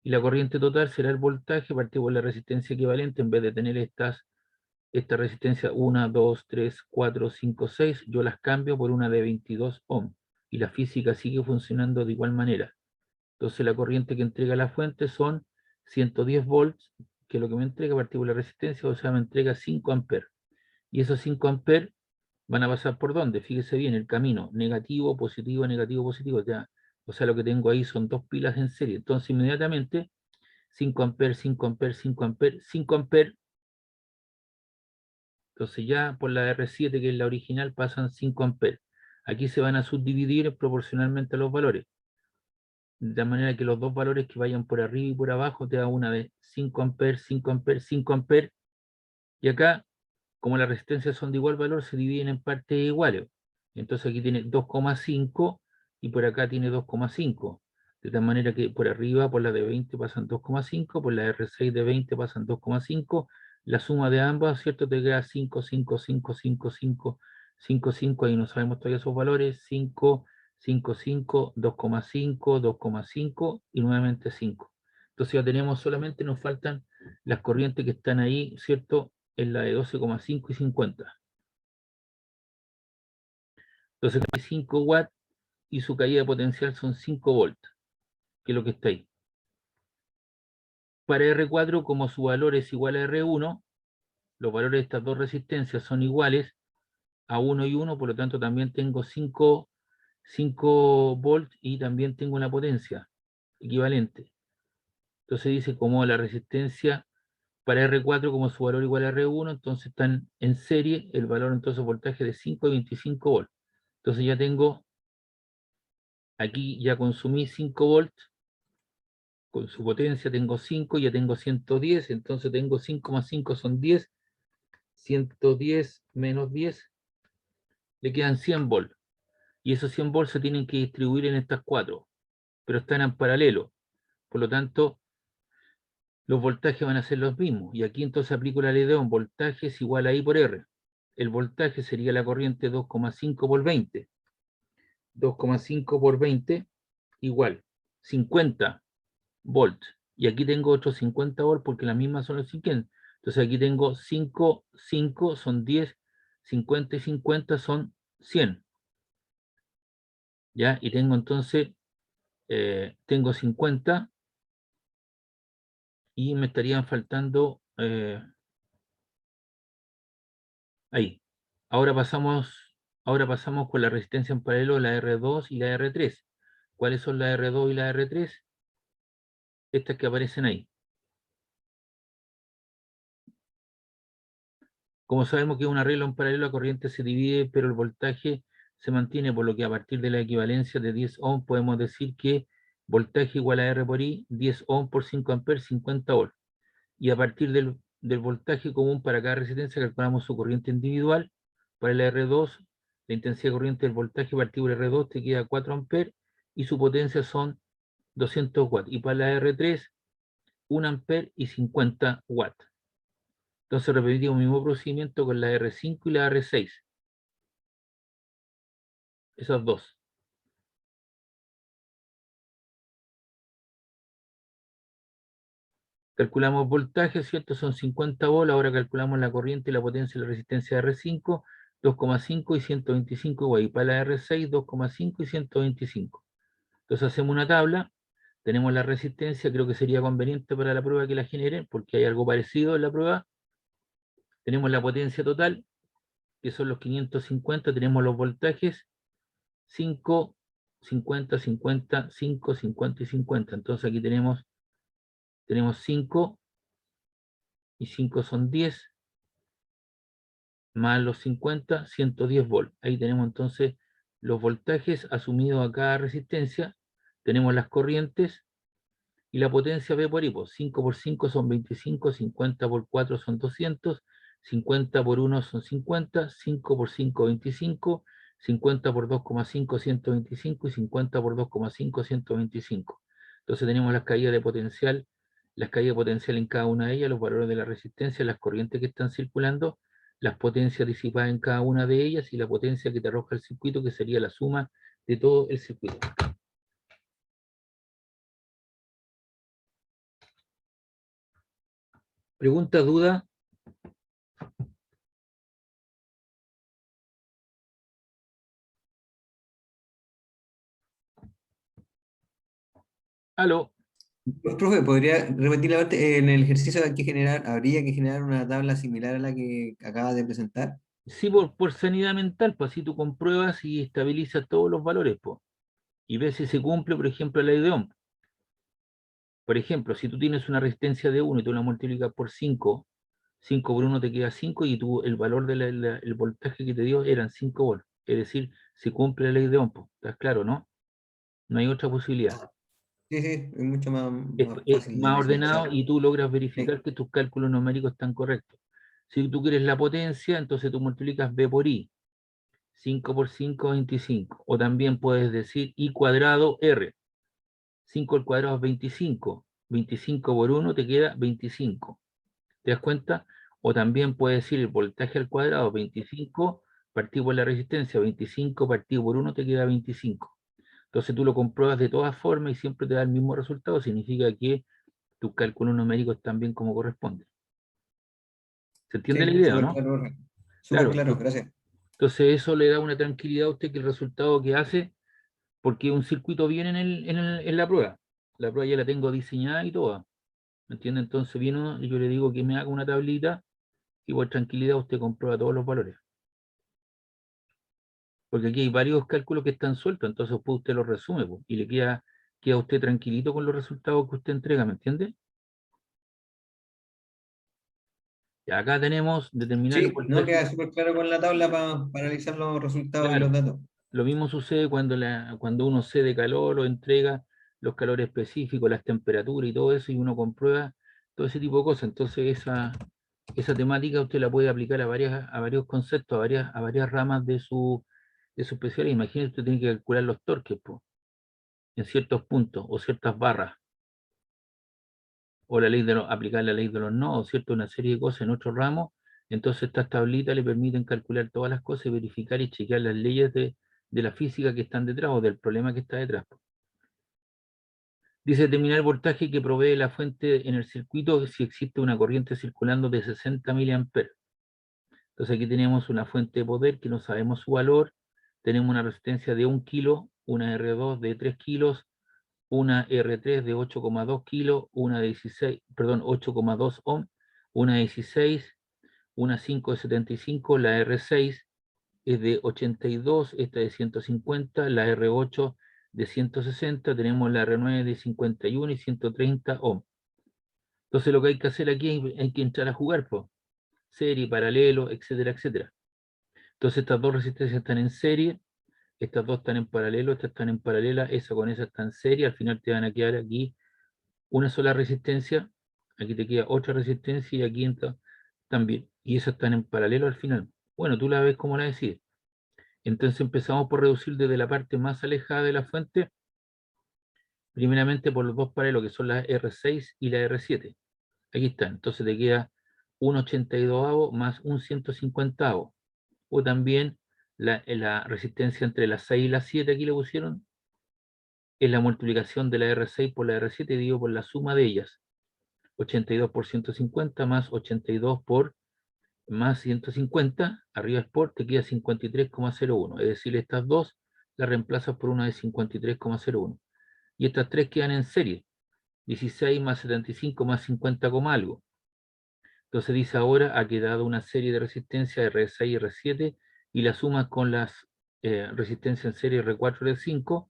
Y la corriente total será el voltaje partido por la resistencia equivalente. En vez de tener esta resistencia 1, 2, 3, 4, 5, 6, yo las cambio por una de 22 ohm. Y la física sigue funcionando de igual manera. Entonces la corriente que entrega la fuente son 110 volts, que es lo que me entrega partido por la resistencia, o sea, me entrega 5 amperes. Y esos 5 amperes van a pasar por dónde, fíjese bien, el camino, negativo, positivo, negativo, positivo, ya. O sea, lo que tengo ahí son dos pilas en serie. Entonces, inmediatamente, 5 amperes, 5 amperes, 5 amperes, 5 amperes. Entonces ya por la R7, que es la original, pasan 5 amperes. Aquí se van a subdividir proporcionalmente a los valores. De manera que los dos valores que vayan por arriba y por abajo te da una de 5 amperes, 5 amperes, 5 amperes. Y acá, como las resistencias son de igual valor, se dividen en partes iguales. Entonces aquí tiene 2,5 y por acá tiene 2,5. De tal manera que por arriba, por la de 20 pasan 2,5, por la R6 de 20 pasan 2,5. La suma de ambas, ¿cierto? Te queda 5, 5, 5, 5, 5, 5, 5. Ahí no sabemos todavía esos valores. 5, 5, 5, 2,5, 2,5 y nuevamente 5. Entonces ya tenemos solamente, nos faltan las corrientes que están ahí, ¿cierto? En la de 12,5 y 50. Entonces, 5 watts y su caída de potencial son 5 volts, que es lo que está ahí. Para R4, como su valor es igual a R1, los valores de estas dos resistencias son iguales a 1 y 1, por lo tanto también tengo 5 volts y también tengo una potencia equivalente. Entonces dice como la resistencia para R4 como su valor igual a R1, entonces están en serie el valor entonces voltaje de 5 y 25 volts. Entonces ya tengo, aquí ya consumí 5 volts, con su potencia tengo 5, ya tengo 110, entonces tengo 5 más 5 son 10, 110 menos 10, le quedan 100 volts. Y esos 100 volts se tienen que distribuir en estas cuatro, pero están en paralelo. Por lo tanto, los voltajes van a ser los mismos. Y aquí entonces aplico la ley de Ohm, voltaje es igual a I por R. El voltaje sería la corriente 2,5 por 20. 2,5 por 20 igual 50 volts. Y aquí tengo otros 50 volts porque las mismas son los 50. Entonces aquí tengo 5, 5 son 10, 50 y 50 son 100. ¿Ya? Y tengo entonces, tengo 50 y me estarían faltando ahí. Ahora pasamos con la resistencia en paralelo, la R2 y la R3. ¿Cuáles son la R2 y la R3? Estas que aparecen ahí. Como sabemos que es un arreglo en paralelo, la corriente se divide, pero el voltaje se mantiene, por lo que a partir de la equivalencia de 10 ohm podemos decir que voltaje igual a R por I, 10 ohm por 5 amperes, 50 volts. Y a partir del voltaje común para cada resistencia calculamos su corriente individual. Para el R2, la intensidad de corriente del voltaje partido por R2 te queda 4 amperes y su potencia son 200 watts. Y para la R3, 1 amper y 50 watts. Entonces repetimos el mismo procedimiento con la R5 y la R6. Esas dos. Calculamos voltaje, ¿cierto? Son 50 volt, ahora calculamos la corriente, la potencia y la resistencia de R5, 2,5 y 125 igual. Y para la R6, 2,5 y 125. Entonces hacemos una tabla, tenemos la resistencia, creo que sería conveniente para la prueba que la generen, porque hay algo parecido en la prueba. Tenemos la potencia total, que son los 550, tenemos los voltajes, 5, 50, 50, 5, 50 y 50. Entonces aquí tenemos 5 y 5 son 10, más los 50, 110 volts. Ahí tenemos entonces los voltajes asumidos a cada resistencia, tenemos las corrientes y la potencia V por I. 5 por 5 son 25, 50 por 4 son 200, 50 por 1 son 50, 5 por 5, 25, 50 por 2,5, 125 y 50 por 2,5, 125. Entonces tenemos las caídas de potencial en cada una de ellas, los valores de la resistencia, las corrientes que están circulando, las potencias disipadas en cada una de ellas y la potencia que te arroja el circuito, que sería la suma de todo el circuito. ¿Pregunta, duda? ¿Aló? Profe, ¿podría repetir la parte? En el ejercicio habría que generar una tabla similar a la que acaba de presentar. Sí, por sanidad mental, pues así tú compruebas y estabilizas todos los valores, pues, y ves si se cumple, por ejemplo, la ley de Ohm. Por ejemplo, si tú tienes una resistencia de 1 y tú la multiplicas por 5, 5 por 1 te queda 5 y tú, el valor del voltaje que te dio eran 5 volts. Es decir, se cumple la ley de Ohm, pues. ¿Estás claro, no? No hay otra posibilidad. Sí, sí, es mucho Es, más es fácil de más ordenado visualizar. y tú logras Sí, verificar que tus cálculos numéricos están correctos. Si tú quieres la potencia, entonces tú multiplicas V por I. 5 por 5, 25. O también puedes decir I cuadrado R. 5 al cuadrado es 25. 25 por 1 te queda 25. ¿Te das cuenta? O también puedes decir el voltaje al cuadrado, 25 partido por la resistencia, 25 partido por 1 te queda 25. Entonces tú lo compruebas de todas formas y siempre te da el mismo resultado. Significa que tus cálculos numéricos están bien como corresponde. ¿Se entiende la sí, idea, súper no? claro, profe. Súper Claro. claro, gracias. Entonces eso le da una tranquilidad a usted que el resultado que hace, porque un circuito viene en la prueba. La prueba ya la tengo diseñada y toda. ¿Me entiende? Entonces vino y yo le digo que me haga una tablita y por tranquilidad usted comprueba todos los valores. Porque aquí hay varios cálculos que están sueltos, entonces después usted los resume po, y le queda a usted tranquilito con los resultados que usted entrega, ¿me entiende? Y acá tenemos determinar el Sí, no voltaje. queda súper claro con la tabla para analizar los resultados y los Claro, datos. lo mismo sucede cuando uno cede calor o entrega los calores específicos, las temperaturas y todo eso, y uno comprueba todo ese tipo de cosas. Entonces esa temática usted la puede aplicar a varios conceptos, a varias ramas de su especialidad. Imagínese, usted tiene que calcular los torques po, en ciertos puntos o ciertas barras, o aplicar la ley de los nodos, ¿cierto? Una serie de cosas en otro ramo. Entonces estas tablitas le permiten calcular todas las cosas y verificar y chequear las leyes de la física que están detrás o del problema que está detrás. Dice determinar el voltaje que provee la fuente en el circuito si existe una corriente circulando de 60 miliamperes. Entonces aquí tenemos una fuente de poder que no sabemos su valor, tenemos una resistencia de 1 kilo, una R2 de 3 kilos, una R3 de 8,2 kilos, una de 16, perdón, 8,2 ohm, una de 16, una 5 de 75, la R6 es de 82, esta de 150, la R8 de 160, tenemos la R9 de 51 y 130 ohm. Entonces lo que hay que hacer aquí hay que entrar a jugar, pues, serie, paralelo, etcétera, etcétera. Entonces estas dos resistencias están en serie, estas dos están en paralelo, estas están en paralela, esa con esa está en serie, al final te van a quedar aquí una sola resistencia, aquí te queda otra resistencia y aquí entra también, y esas están en paralelo al final. Bueno, tú la ves como la decís. Entonces empezamos por reducir desde la parte más alejada de la fuente, primeramente por los dos paralelos que son la R6 y la R7. Aquí está, entonces te queda un 82avo más un 150avo. O también la resistencia entre la 6 y la 7, aquí le pusieron, es la multiplicación de la R6 por la R7 dividido por la suma de ellas. 82 por 150 más 82 por más 150, arriba es por, te queda 53,01. Es decir, estas dos las reemplazas por una de 53,01. Y estas tres quedan en serie. 16 más 75 más 50, algo. Entonces dice ahora ha quedado una serie de resistencia R6 y R7 y la sumas con las resistencias en serie R4 y R5,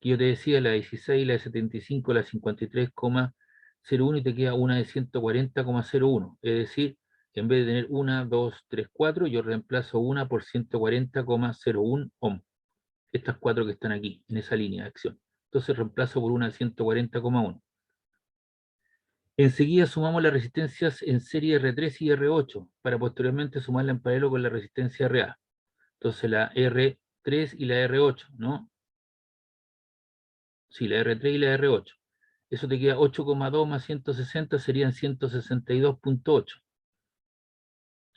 que yo te decía, la de 16, la de 75, la de 53,01 y te queda una de 140,01. Es decir, en vez de tener una, 2, 3, 4, yo reemplazo una por 140,01 ohm. Estas cuatro que están aquí, en esa línea de acción. Entonces reemplazo por una de 140,1. Enseguida sumamos las resistencias en serie R3 y R8 para posteriormente sumarla en paralelo con la resistencia RA. Entonces la R3 y la R8, ¿no? Sí, la R3 y la R8. Eso te queda 8,2 más 160 serían 162,8.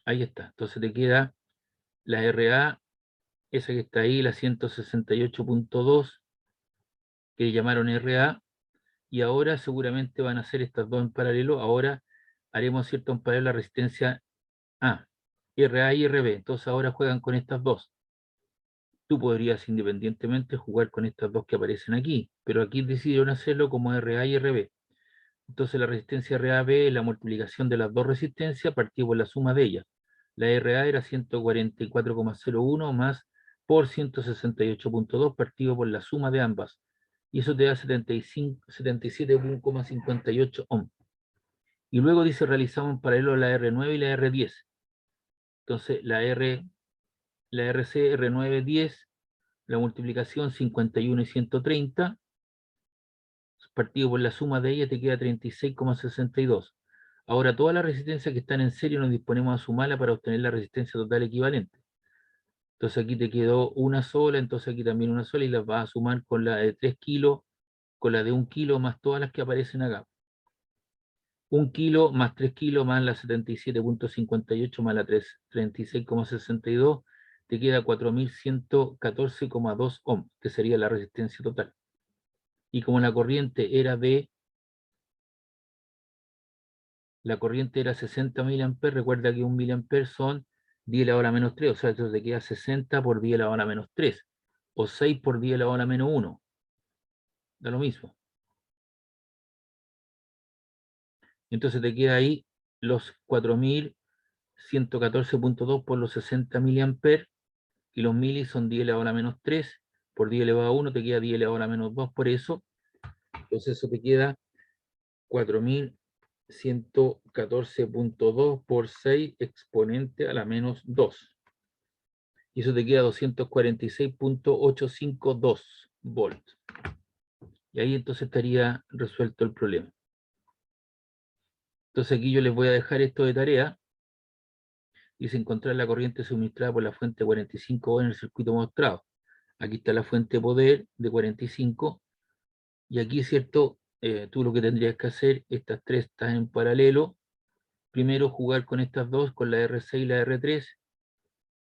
Ahí está. Entonces te queda la RA, esa que está ahí, la 168,2, que llamaron RA, y ahora seguramente van a hacer estas dos en paralelo. Ahora haremos, ¿cierto?, en paralelo la resistencia A, RA y RB. Entonces ahora juegan con estas dos. Tú podrías independientemente jugar con estas dos que aparecen aquí, pero aquí decidieron hacerlo como RA y RB. Entonces la resistencia RAB es la multiplicación de las dos resistencias partido por la suma de ellas. La RA era 144,01 más por 168,2 partido por la suma de ambas. Y eso te da 77,58 ohm. Y luego dice realizamos en paralelo la R9 y la R10. Entonces la RC, R9, 10, la multiplicación 51 y 130, partido por la suma de ella te queda 36,62. Ahora todas las resistencias que están en serie nos disponemos a sumarla para obtener la resistencia total equivalente. Entonces aquí te quedó una sola, entonces aquí también una sola y las vas a sumar con la de 3 kilos, con la de 1 kilo más todas las que aparecen acá. 1 kilo más 3 kilos más la 77,58 más la 36,62 te queda 4114,2 ohm, que sería la resistencia total. Y como la corriente era 60 miliamperes, recuerda que 1 miliamper son 10 a la hora menos 3, o sea, entonces te queda 60 por 10 a la hora menos 3, o 6 por 10 a la hora menos 1, da lo mismo. Entonces te queda ahí los 4114,2 por los 60 miliamperes, y los milis son 10 a la hora menos 3, por 10 elevado a 1 te queda 10 a la hora menos 2, por eso, entonces eso te queda 4114,2 por 6 exponente a la menos 2. Y eso te queda 246,852 volts. Y ahí entonces estaría resuelto el problema. Entonces aquí yo les voy a dejar esto de tarea. Dice encontrar la corriente suministrada por la fuente 45 en el circuito mostrado. Aquí está la fuente de poder de 45. Y aquí, ¿cierto? Tú lo que tendrías que hacer, estas tres están en paralelo. Primero jugar con estas dos, con la R6 y la R3.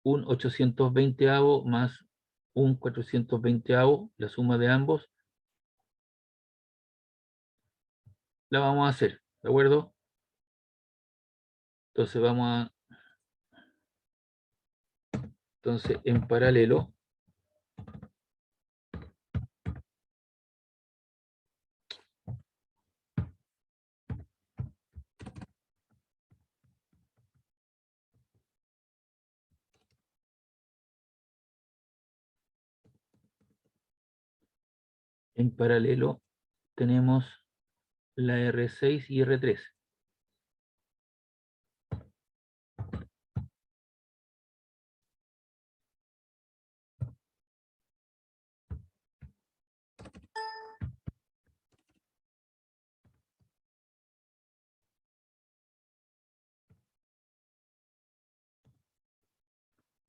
Un 820avo más un 420avo, la suma de ambos, la vamos a hacer, ¿de acuerdo? Entonces entonces en paralelo, tenemos la R6 y R3.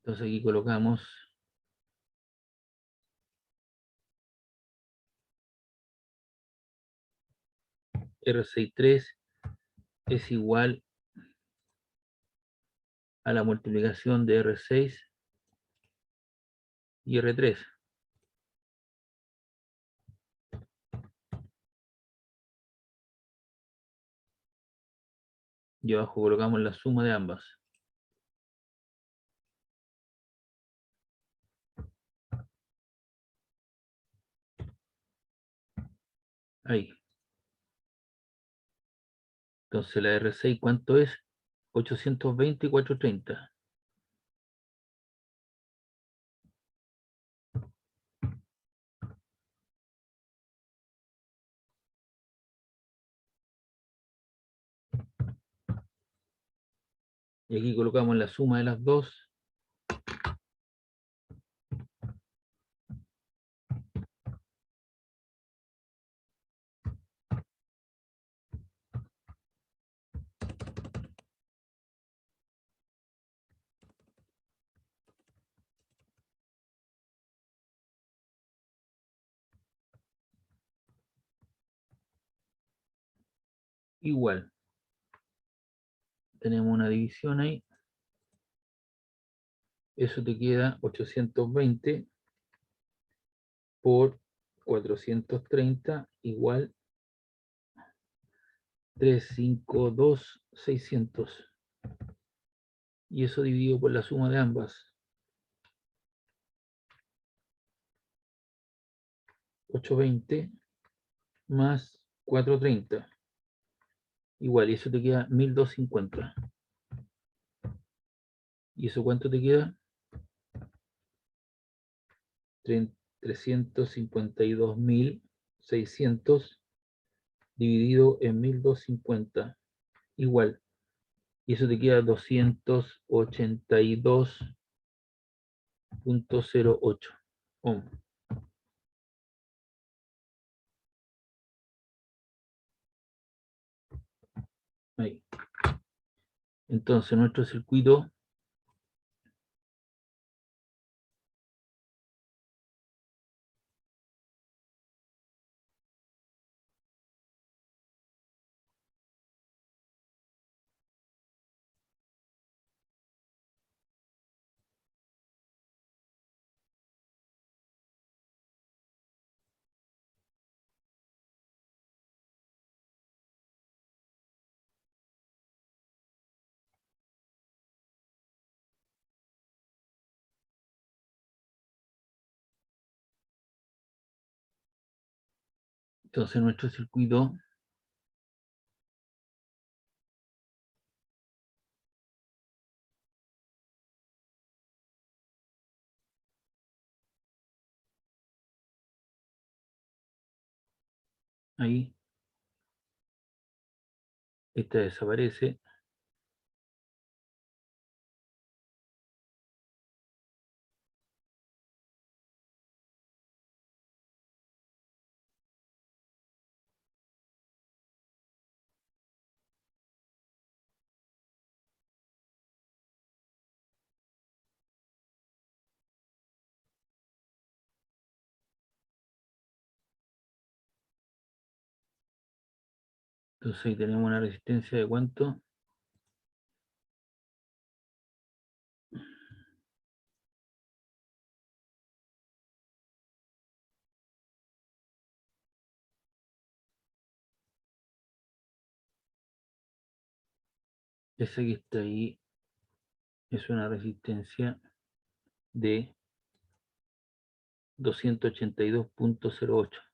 Entonces aquí colocamos R6,3 es igual a la multiplicación de R6 y R3. Y abajo colocamos la suma de ambas. Ahí. Entonces la R6, ¿cuánto es? 820 y 430. Y aquí colocamos la suma de las dos. Igual. Tenemos una división ahí. Eso te queda 820 por 430 igual 352,600. Y eso dividido por la suma de ambas. 820 más 430. Igual, y eso te queda 1250. ¿Y eso cuánto te queda? 352,600 dividido en 1250. Igual. Y eso te queda 282,08 ohm. Ahí. Entonces nuestro circuito ahí, esta desaparece. Entonces ahí tenemos una resistencia de cuánto. Esa que está ahí es una resistencia de 282,08.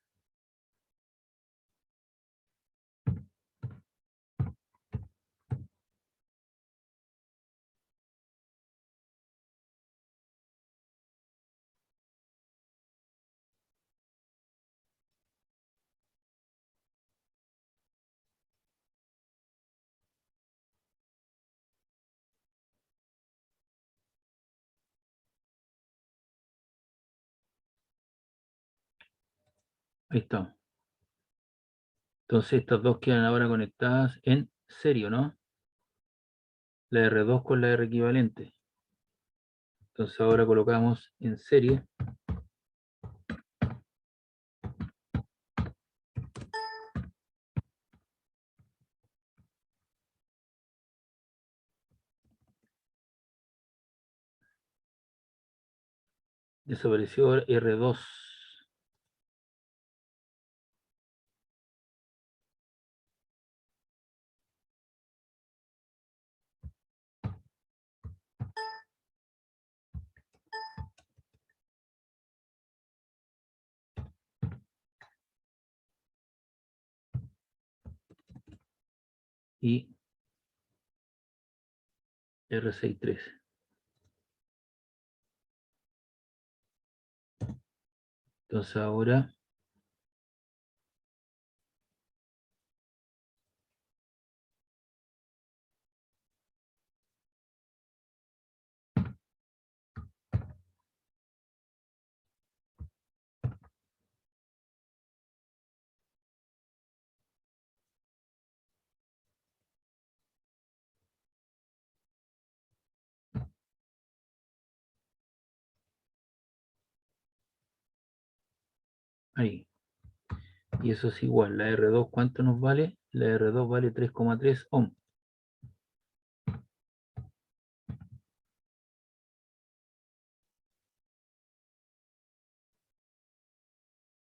Ahí está. Entonces estas dos quedan ahora conectadas en serio, ¿no? La R2 con la R equivalente. Entonces ahora colocamos en serie. Desapareció R2. y R63. Entonces ahora ahí. Y eso es igual. La R2, ¿cuánto nos vale? La R2 vale 3,3 ohm.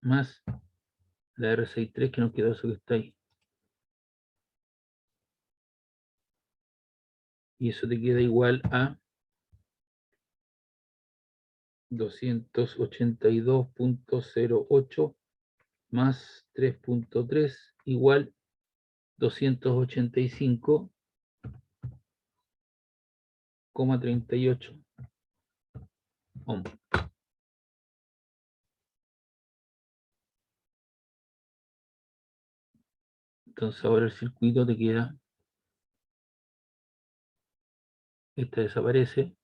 Más la R63 que nos quedó eso que está ahí. Y eso te queda igual a 282.08 más 3.3 igual 285,38 ohm. Entonces ahora el circuito te queda, este desaparece.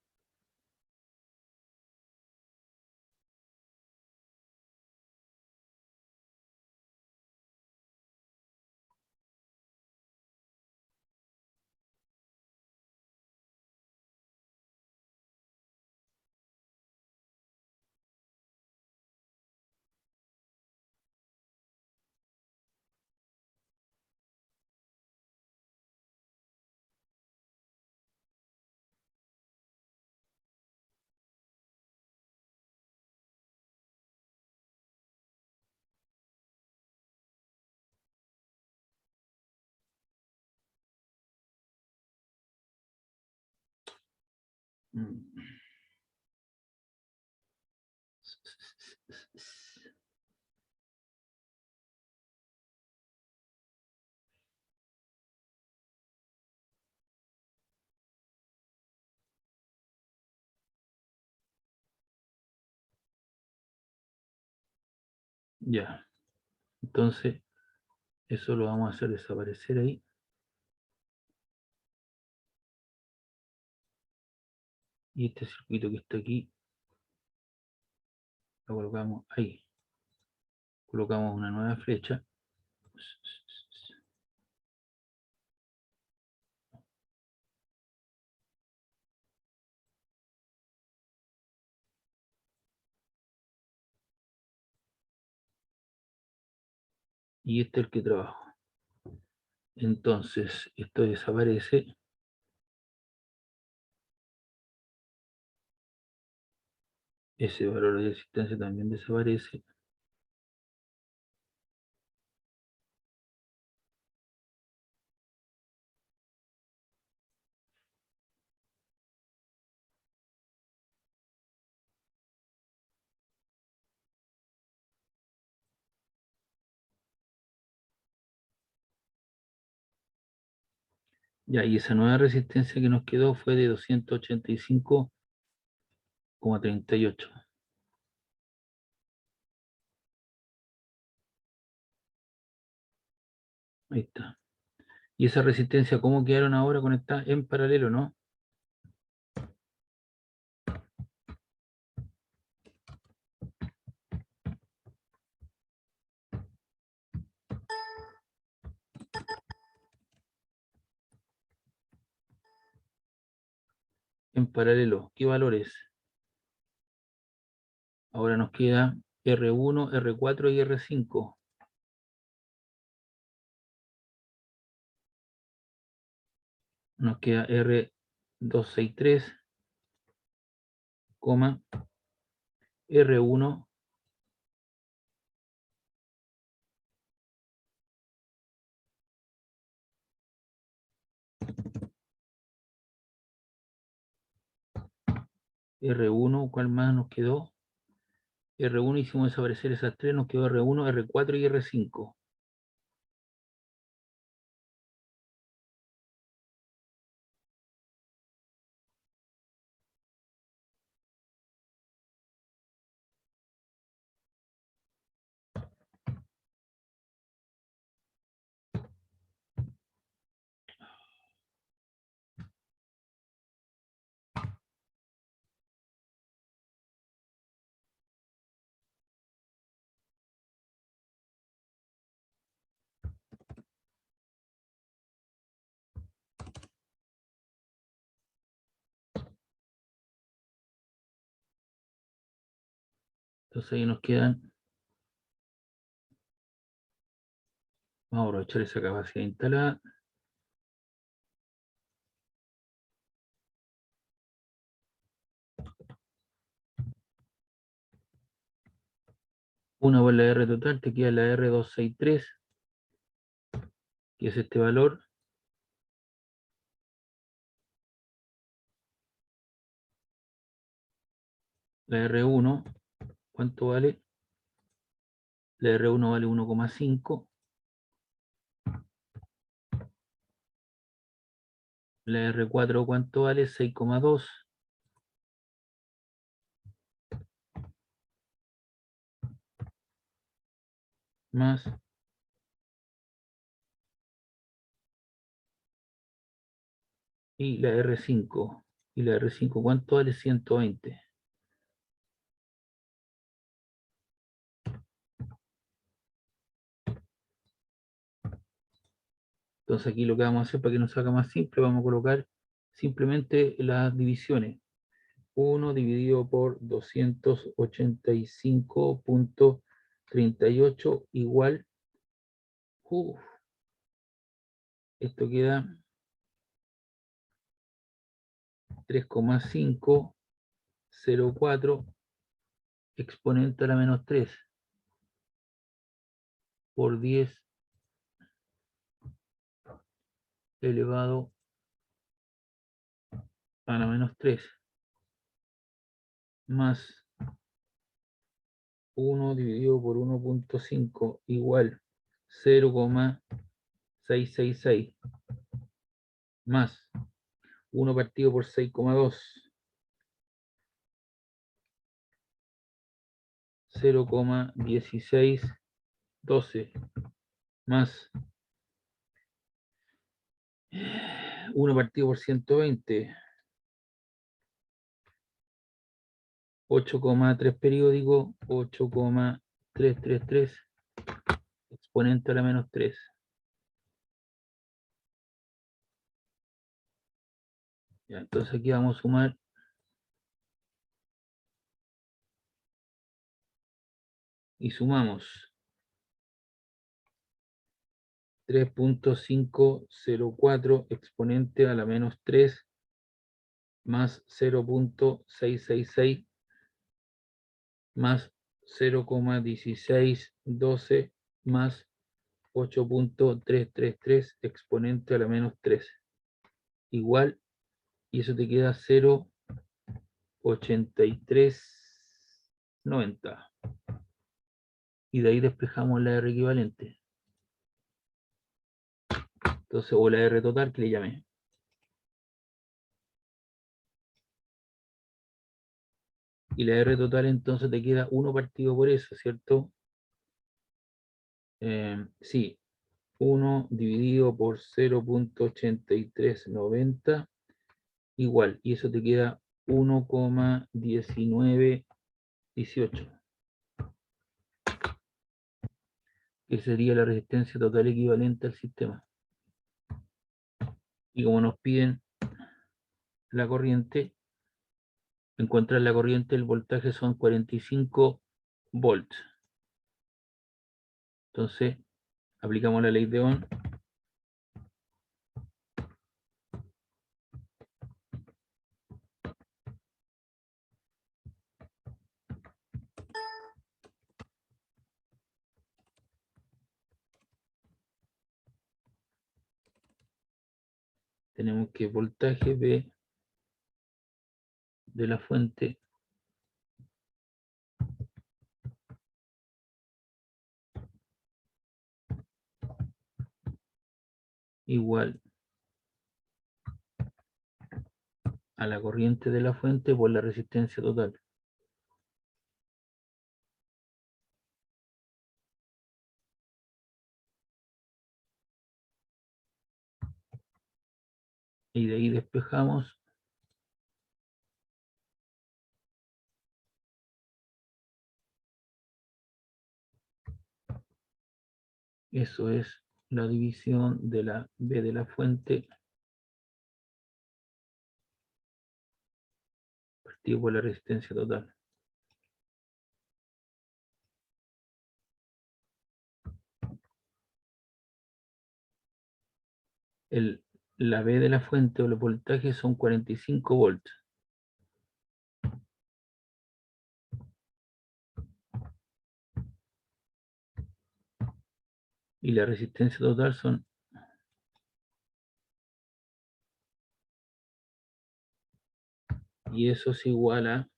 Ya, entonces eso lo vamos a hacer desaparecer ahí. Y este circuito que está aquí, lo colocamos ahí. Colocamos una nueva flecha. Y este es el que trabajo. Entonces, esto desaparece. Ese valor de existencia también desaparece. Ya, y esa nueva resistencia que nos quedó fue de 285,38. Ahí está. Y esa resistencia, ¿cómo quedaron ahora conectadas? En paralelo, ¿no? En paralelo. ¿Qué valores? Ahora nos queda R1, R4 y R5. Nos queda R263, R1, R1, ¿cuál más nos quedó? R1 hicimos desaparecer esas tres, nos quedó R1, R4 y R5. Entonces ahí nos quedan, vamos a aprovechar esa capacidad instalada. Una por la R total, te queda la R263, que es este valor. La R1, ¿cuánto vale? La R1 vale 1,5. La R4, ¿cuánto vale? 6,2. Más. Y la R5. Y la R5, ¿cuánto vale? 120. Entonces aquí lo que vamos a hacer para que nos salga más simple, vamos a colocar simplemente las divisiones. 1 dividido por 285,38 igual, esto queda 3,504 exponente a la menos 3 por 10 elevado a la menos 3 más 1 dividido por 1,5 igual 0,666 más 1 partido por 6,2 0,1612 más 1 partido por 120 8,3 periódico 8,333 exponente a la menos 3. Ya, entonces aquí vamos a sumar y sumamos 3,504 exponente a la menos 3 más 0,666 más 0,1612 más 8,333 exponente a la menos 3 igual, y eso te queda 0,8390. Y de ahí despejamos la R equivalente. Entonces, o la R total que le llamé. Y la R total entonces te queda 1 partido por eso, ¿cierto? Sí, 1 dividido por 0,8390 igual, y eso te queda 1,1918, que sería la resistencia total equivalente al sistema. Y como nos piden la corriente, encontrar la corriente, el voltaje son 45 volts. Entonces, aplicamos la ley de Ohm. Tenemos que voltaje B de la fuente igual a la corriente de la fuente por la resistencia total. Y de ahí despejamos. Eso es la división de la B de la fuente partido por la resistencia total. la B de la fuente o los voltajes son 45 volts. Y la resistencia total son y eso es igual a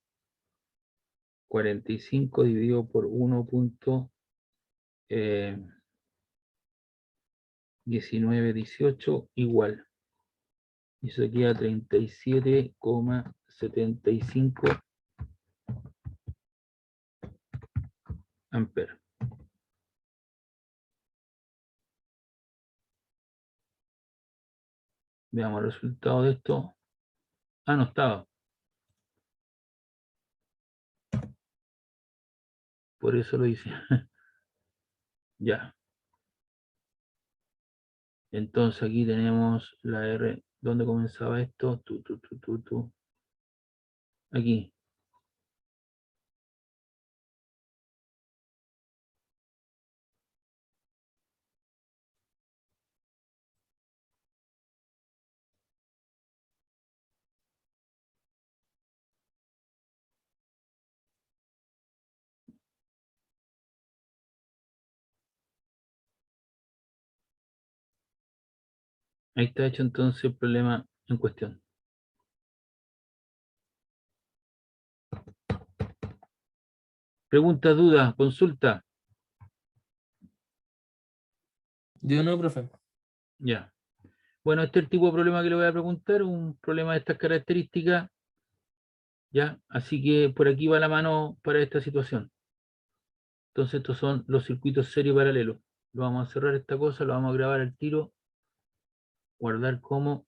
45 dividido por 1.1918 igual. Y eso queda 37,75 amperes. Veamos el resultado de esto. Ah, no estaba. Por eso lo hice. Ya. Entonces aquí tenemos la R. ¿Dónde comenzaba esto? Aquí. Ahí está hecho entonces el problema en cuestión. Pregunta, duda, consulta. Yo no, profe. Ya. Bueno, este es el tipo de problema que le voy a preguntar, un problema de estas características, ¿ya? Así que por aquí va la mano para esta situación. Entonces estos son los circuitos serie paralelos. Lo vamos a cerrar esta cosa, lo vamos a grabar al tiro, guardar como.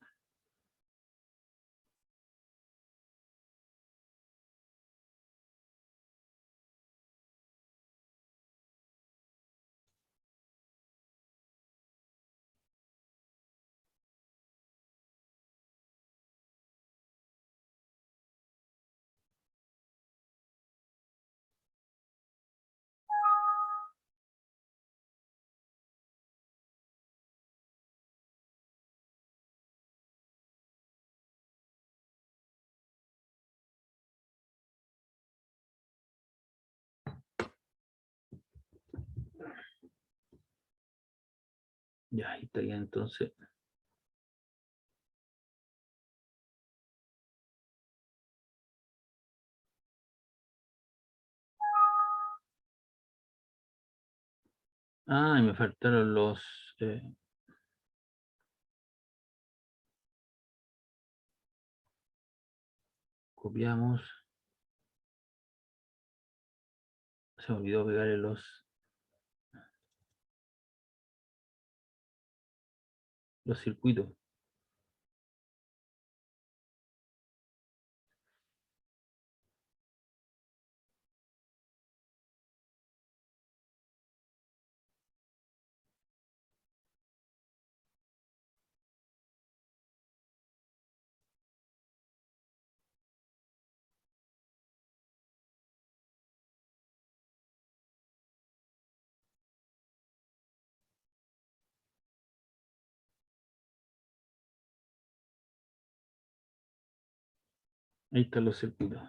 Ya, ahí está ya entonces. Ah, y me faltaron los... copiamos. Se me olvidó pegarle los circuitos. Ahí están los circuitos.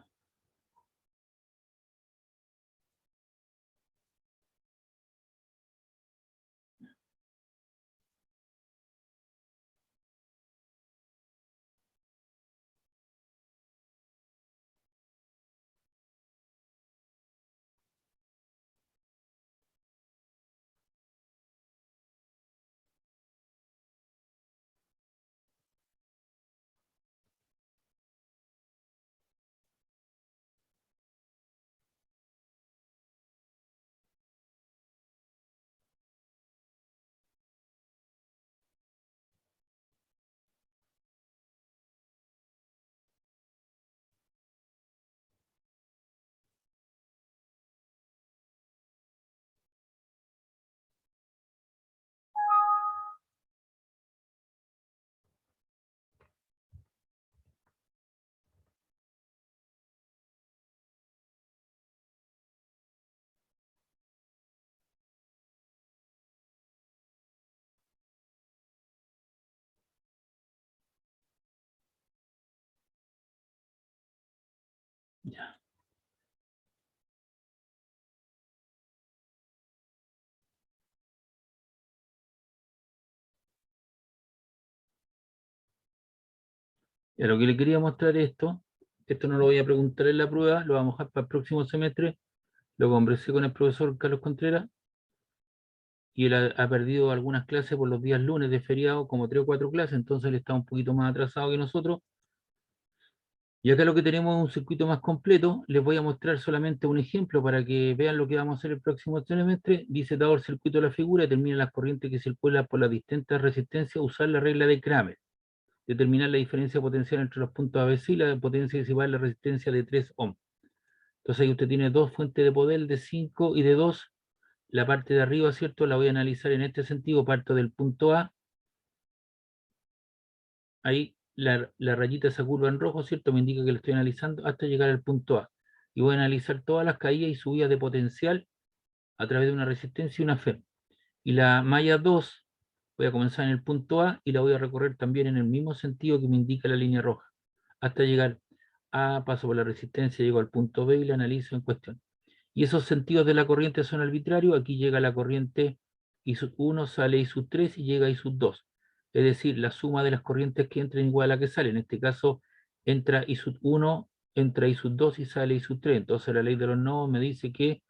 Y a lo que le quería mostrar esto no lo voy a preguntar en la prueba, lo vamos a dejar para el próximo semestre, lo conversé con el profesor Carlos Contreras, y él ha perdido algunas clases por los días lunes de feriado, como 3 o 4 clases, entonces él está un poquito más atrasado que nosotros. Y acá lo que tenemos es un circuito más completo. Les voy a mostrar solamente un ejemplo para que vean lo que vamos a hacer el próximo semestre. Dice, dado el circuito de la figura, determina las corrientes que circulan por las distintas resistencias, usar la regla de Kramer. Determinar la diferencia potencial entre los puntos ABC y la potencia principal de la resistencia de 3 ohms. Entonces ahí usted tiene dos fuentes de poder de 5 y de 2. La parte de arriba, ¿cierto? La voy a analizar en este sentido. Parto del punto A. Ahí la rayita esa curva en rojo, ¿cierto? Me indica que lo estoy analizando hasta llegar al punto A. Y voy a analizar todas las caídas y subidas de potencial a través de una resistencia y una FEM. Y la malla 2, voy a comenzar en el punto A y la voy a recorrer también en el mismo sentido que me indica la línea roja. Hasta llegar A, paso por la resistencia, llego al punto B y la analizo en cuestión. Y esos sentidos de la corriente son arbitrarios. Aquí llega la corriente I sub 1, sale I sub 3 y llega I sub 2. Es decir, la suma de las corrientes que entran igual a la que sale. En este caso, entra I sub 1, entra I sub 2 y sale I sub 3. Entonces la ley de los nodos me dice que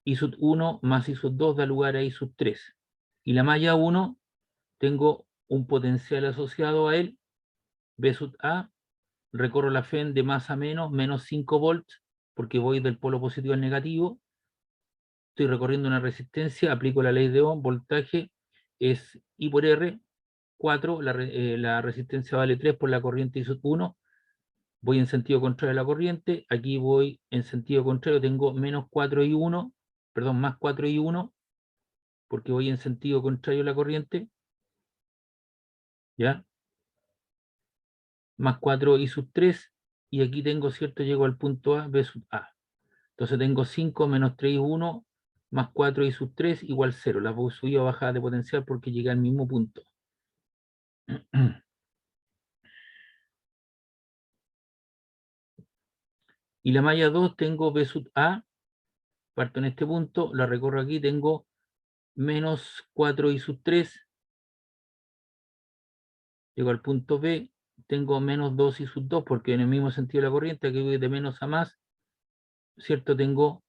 I sub 1 más I sub 2 da lugar a I sub 3. Y la malla 1, tengo un potencial asociado a él, B sub A, recorro la FEN de más a menos 5 volts, porque voy del polo positivo al negativo. Estoy recorriendo una resistencia, aplico la ley de Ohm, voltaje es I por R, 4, la resistencia vale 3 por la corriente I sub 1, voy en sentido contrario a la corriente, aquí voy en sentido contrario, tengo menos 4 y 1, perdón, más 4 y 1, porque voy en sentido contrario a la corriente, ¿ya? Más 4 I sub 3, y aquí tengo, ¿cierto? Llego al punto A, B sub A. Entonces tengo 5 menos 3 y 1, más 4 y sub 3 igual 0. Las voy subiendo o bajadas de potencial porque llegué al mismo punto. Y la malla 2 tengo B sub A, parto en este punto, la recorro aquí, tengo menos 4 y sub 3, llego al punto B, tengo menos 2 y sub 2, porque en el mismo sentido de la corriente, aquí voy de menos a más, ¿cierto? Tengo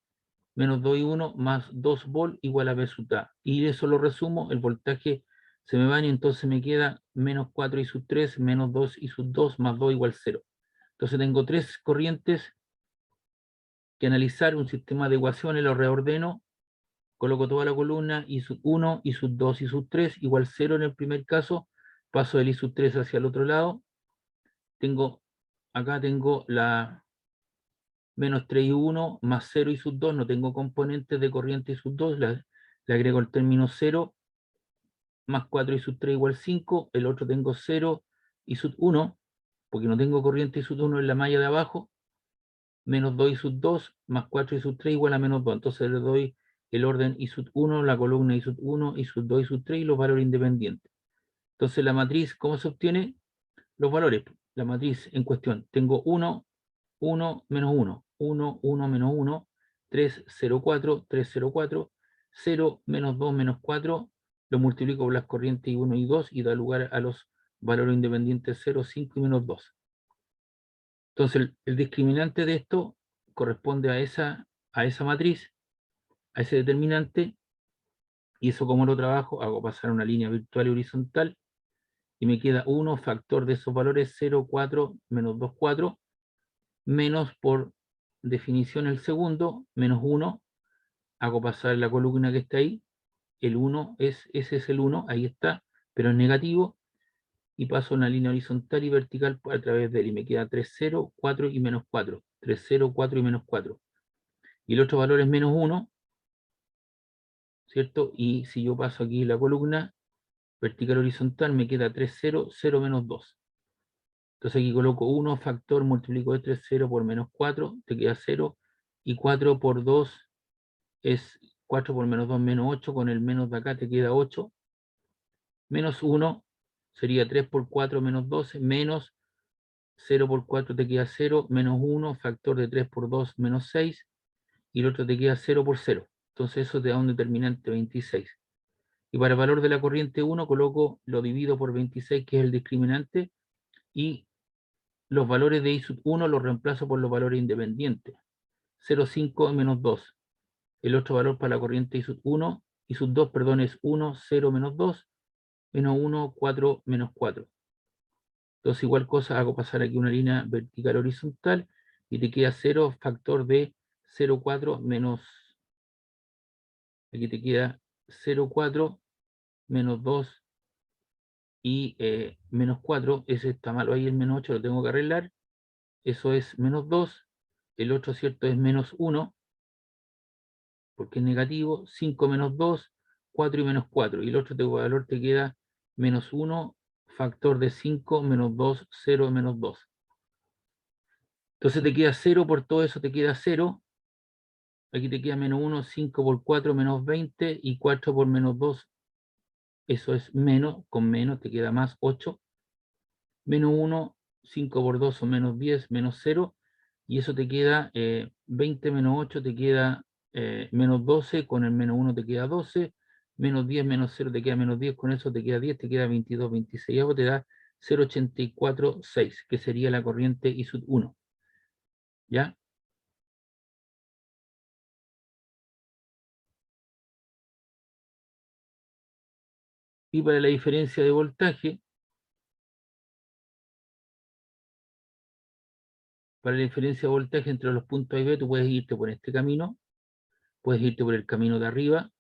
menos 2 y 1 más 2 volt igual a B sub A. Y eso lo resumo, el voltaje se me va y entonces me queda menos 4 y sub 3, menos 2 y sub 2 más 2 igual 0. Entonces tengo tres corrientes que analizar, un sistema de ecuaciones, lo reordeno, coloco toda la columna I sub 1, I sub 2, I sub 3 igual 0 en el primer caso, paso del I sub 3 hacia el otro lado, acá tengo la menos 3 y 1 más 0 y sub 2, no tengo componentes de corriente y sub 2, le agrego el término 0, más 4 y sub 3 igual 5, el otro tengo 0 y sub 1, porque no tengo corriente y sub 1 en la malla de abajo, menos 2 y sub 2, más 4 y sub 3 igual a menos 2, entonces le doy el orden I sub 1, la columna I sub 1, I sub 2, I sub 3 y los valores independientes. Entonces la matriz, ¿cómo se obtiene? Los valores, la matriz en cuestión, tengo 1, 1, menos 1, 1, 1, menos 1, 3, 0, 4, 3, 0, 4, 0, menos 2, menos 4, lo multiplico por las corrientes I1 y 2 y da lugar a los valores independientes 0, 5 y menos 2. Entonces el discriminante de esto corresponde a esa matriz, a ese determinante, y eso como lo trabajo, hago pasar una línea virtual y horizontal, y me queda 1 factor de esos valores 0, 4, menos 2, 4, menos por definición el segundo, menos 1, hago pasar la columna que está ahí, el 1 ese es el 1, ahí está, pero es negativo, y paso una línea horizontal y vertical a través de él, y me queda 3, 0, 4 y menos 4, 3, 0, 4 y menos 4. Y el otro valor es menos 1, ¿cierto? Y si yo paso aquí la columna, vertical horizontal, me queda 3, 0, 0 menos 2. Entonces aquí coloco 1 factor, multiplico de 3, 0 por menos 4, te queda 0, y 4 por 2 es 4 por menos 2, menos 8, con el menos de acá te queda 8, menos 1 sería 3 por 4 menos 12, menos 0 por 4 te queda 0, menos 1, factor de 3 por 2 menos 6, y el otro te queda 0 por 0. Entonces eso te da un determinante 26. Y para el valor de la corriente 1 coloco, lo divido por 26, que es el discriminante, y los valores de I sub 1 los reemplazo por los valores independientes. 0,5 menos 2. El otro valor para la corriente I sub 1, I sub 2, perdón, es 1, 0 menos 2, menos 1, 4 menos 4. Entonces, igual cosa, hago pasar aquí una línea vertical horizontal y te queda 0 factor de 0,4 menos, aquí te queda 0,4 menos 2 y menos 4, ese está malo ahí, el menos 8 lo tengo que arreglar, eso es menos 2, el otro, ¿cierto?, es menos 1, porque es negativo, 5 menos 2, 4 y menos 4, y el otro valor te queda menos 1, factor de 5, menos 2, 0, menos 2. Entonces te queda 0, por todo eso te queda 0, aquí te queda menos 1, 5 por 4, menos 20, y 4 por menos 2, eso es menos, con menos te queda más 8, menos 1, 5 por 2 son menos 10, menos 0, y eso te queda 20 menos 8 te queda menos 12, con el menos 1 te queda 12, menos 10 menos 0 te queda menos 10, con eso te queda 10, te queda 22, 26, y algo te da 0,846, que sería la corriente I sub 1. ¿Ya? Y para la diferencia de voltaje, entre los puntos A y B, tú puedes irte por este camino, puedes irte por el camino de arriba,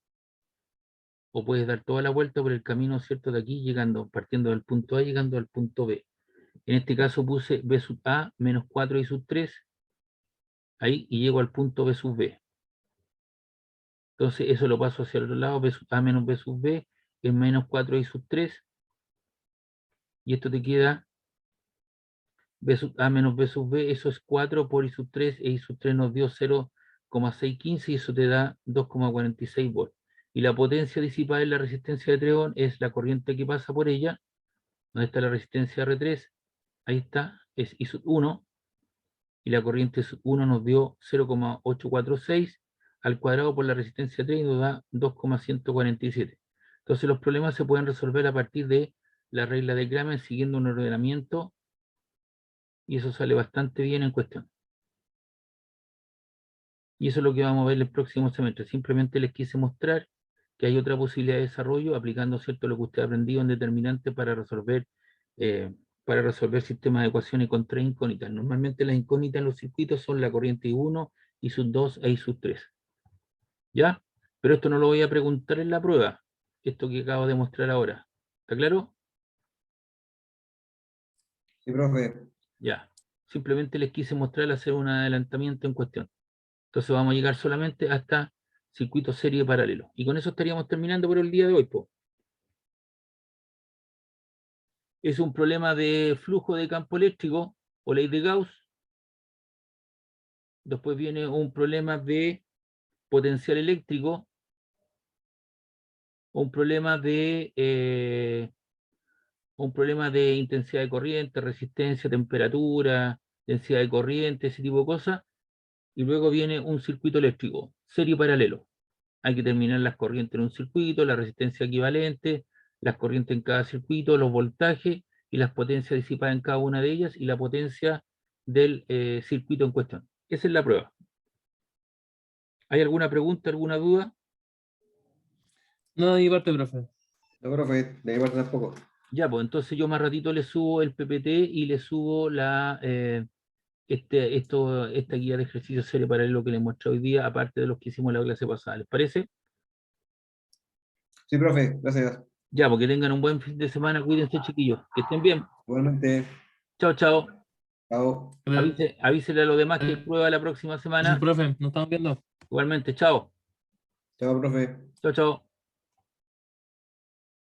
o puedes dar toda la vuelta por el camino, ¿cierto?, de aquí, partiendo del punto A, llegando al punto B. En este caso puse B sub A menos 4 I sub 3, ahí, y llego al punto B sub B. Entonces eso lo paso hacia el otro lado, B sub A menos B sub B es menos 4 I sub 3, y esto te queda B sub A menos B sub B, eso es 4 por I sub 3, e I sub 3 nos dio 0,615, y eso te da 2,46 volts. Y la potencia disipada en la resistencia de 3 ohms es la corriente que pasa por ella. ¿Dónde está la resistencia R3? Ahí está, es I sub 1, y la corriente sub 1 nos dio 0,846 al cuadrado por la resistencia 3 y nos da 2,147. Entonces los problemas se pueden resolver a partir de la regla de Kramer siguiendo un ordenamiento, y eso sale bastante bien en cuestión. Y eso es lo que vamos a ver el próximo semestre. Simplemente les quise mostrar que hay otra posibilidad de desarrollo aplicando, ¿cierto?, lo que usted ha aprendido en determinante para resolver sistemas de ecuaciones con 3 incógnitas. Normalmente las incógnitas en los circuitos son la corriente I1, I sub 2 e I sub 3. ¿Ya? Pero esto no lo voy a preguntar en la prueba, esto que acabo de mostrar ahora. ¿Está claro? Sí, profe. Ya. Simplemente les quise mostrar, hacer un adelantamiento en cuestión. Entonces vamos a llegar solamente hasta circuito serie paralelo. Y con eso estaríamos terminando por el día de hoy, po. Es un problema de flujo de campo eléctrico o ley de Gauss. Después viene un problema de potencial eléctrico, un problema de intensidad de corriente, resistencia, temperatura, densidad de corriente, ese tipo de cosas. Y luego viene un circuito eléctrico, serie paralelo. Hay que determinar las corrientes en un circuito, la resistencia equivalente, las corrientes en cada circuito, los voltajes y las potencias disipadas en cada una de ellas y la potencia del circuito en cuestión. Esa es la prueba. ¿Hay alguna pregunta, alguna duda? No, de mi parte, profe. No, profe, de mi parte tampoco. Ya, pues entonces yo más ratito le subo el PPT y le subo esta guía de ejercicio serie paralelo que les mostré hoy día, aparte de los que hicimos la clase pasada. ¿Les parece? Sí, profe, gracias. Ya, porque tengan un buen fin de semana, cuídense, chiquillos, que estén bien. Igualmente, Chao, chao. chao. Avísele a los demás que hay prueba la próxima semana. Profe, nos estamos viendo. Igualmente, chao. Chao, profe. Chao, chao.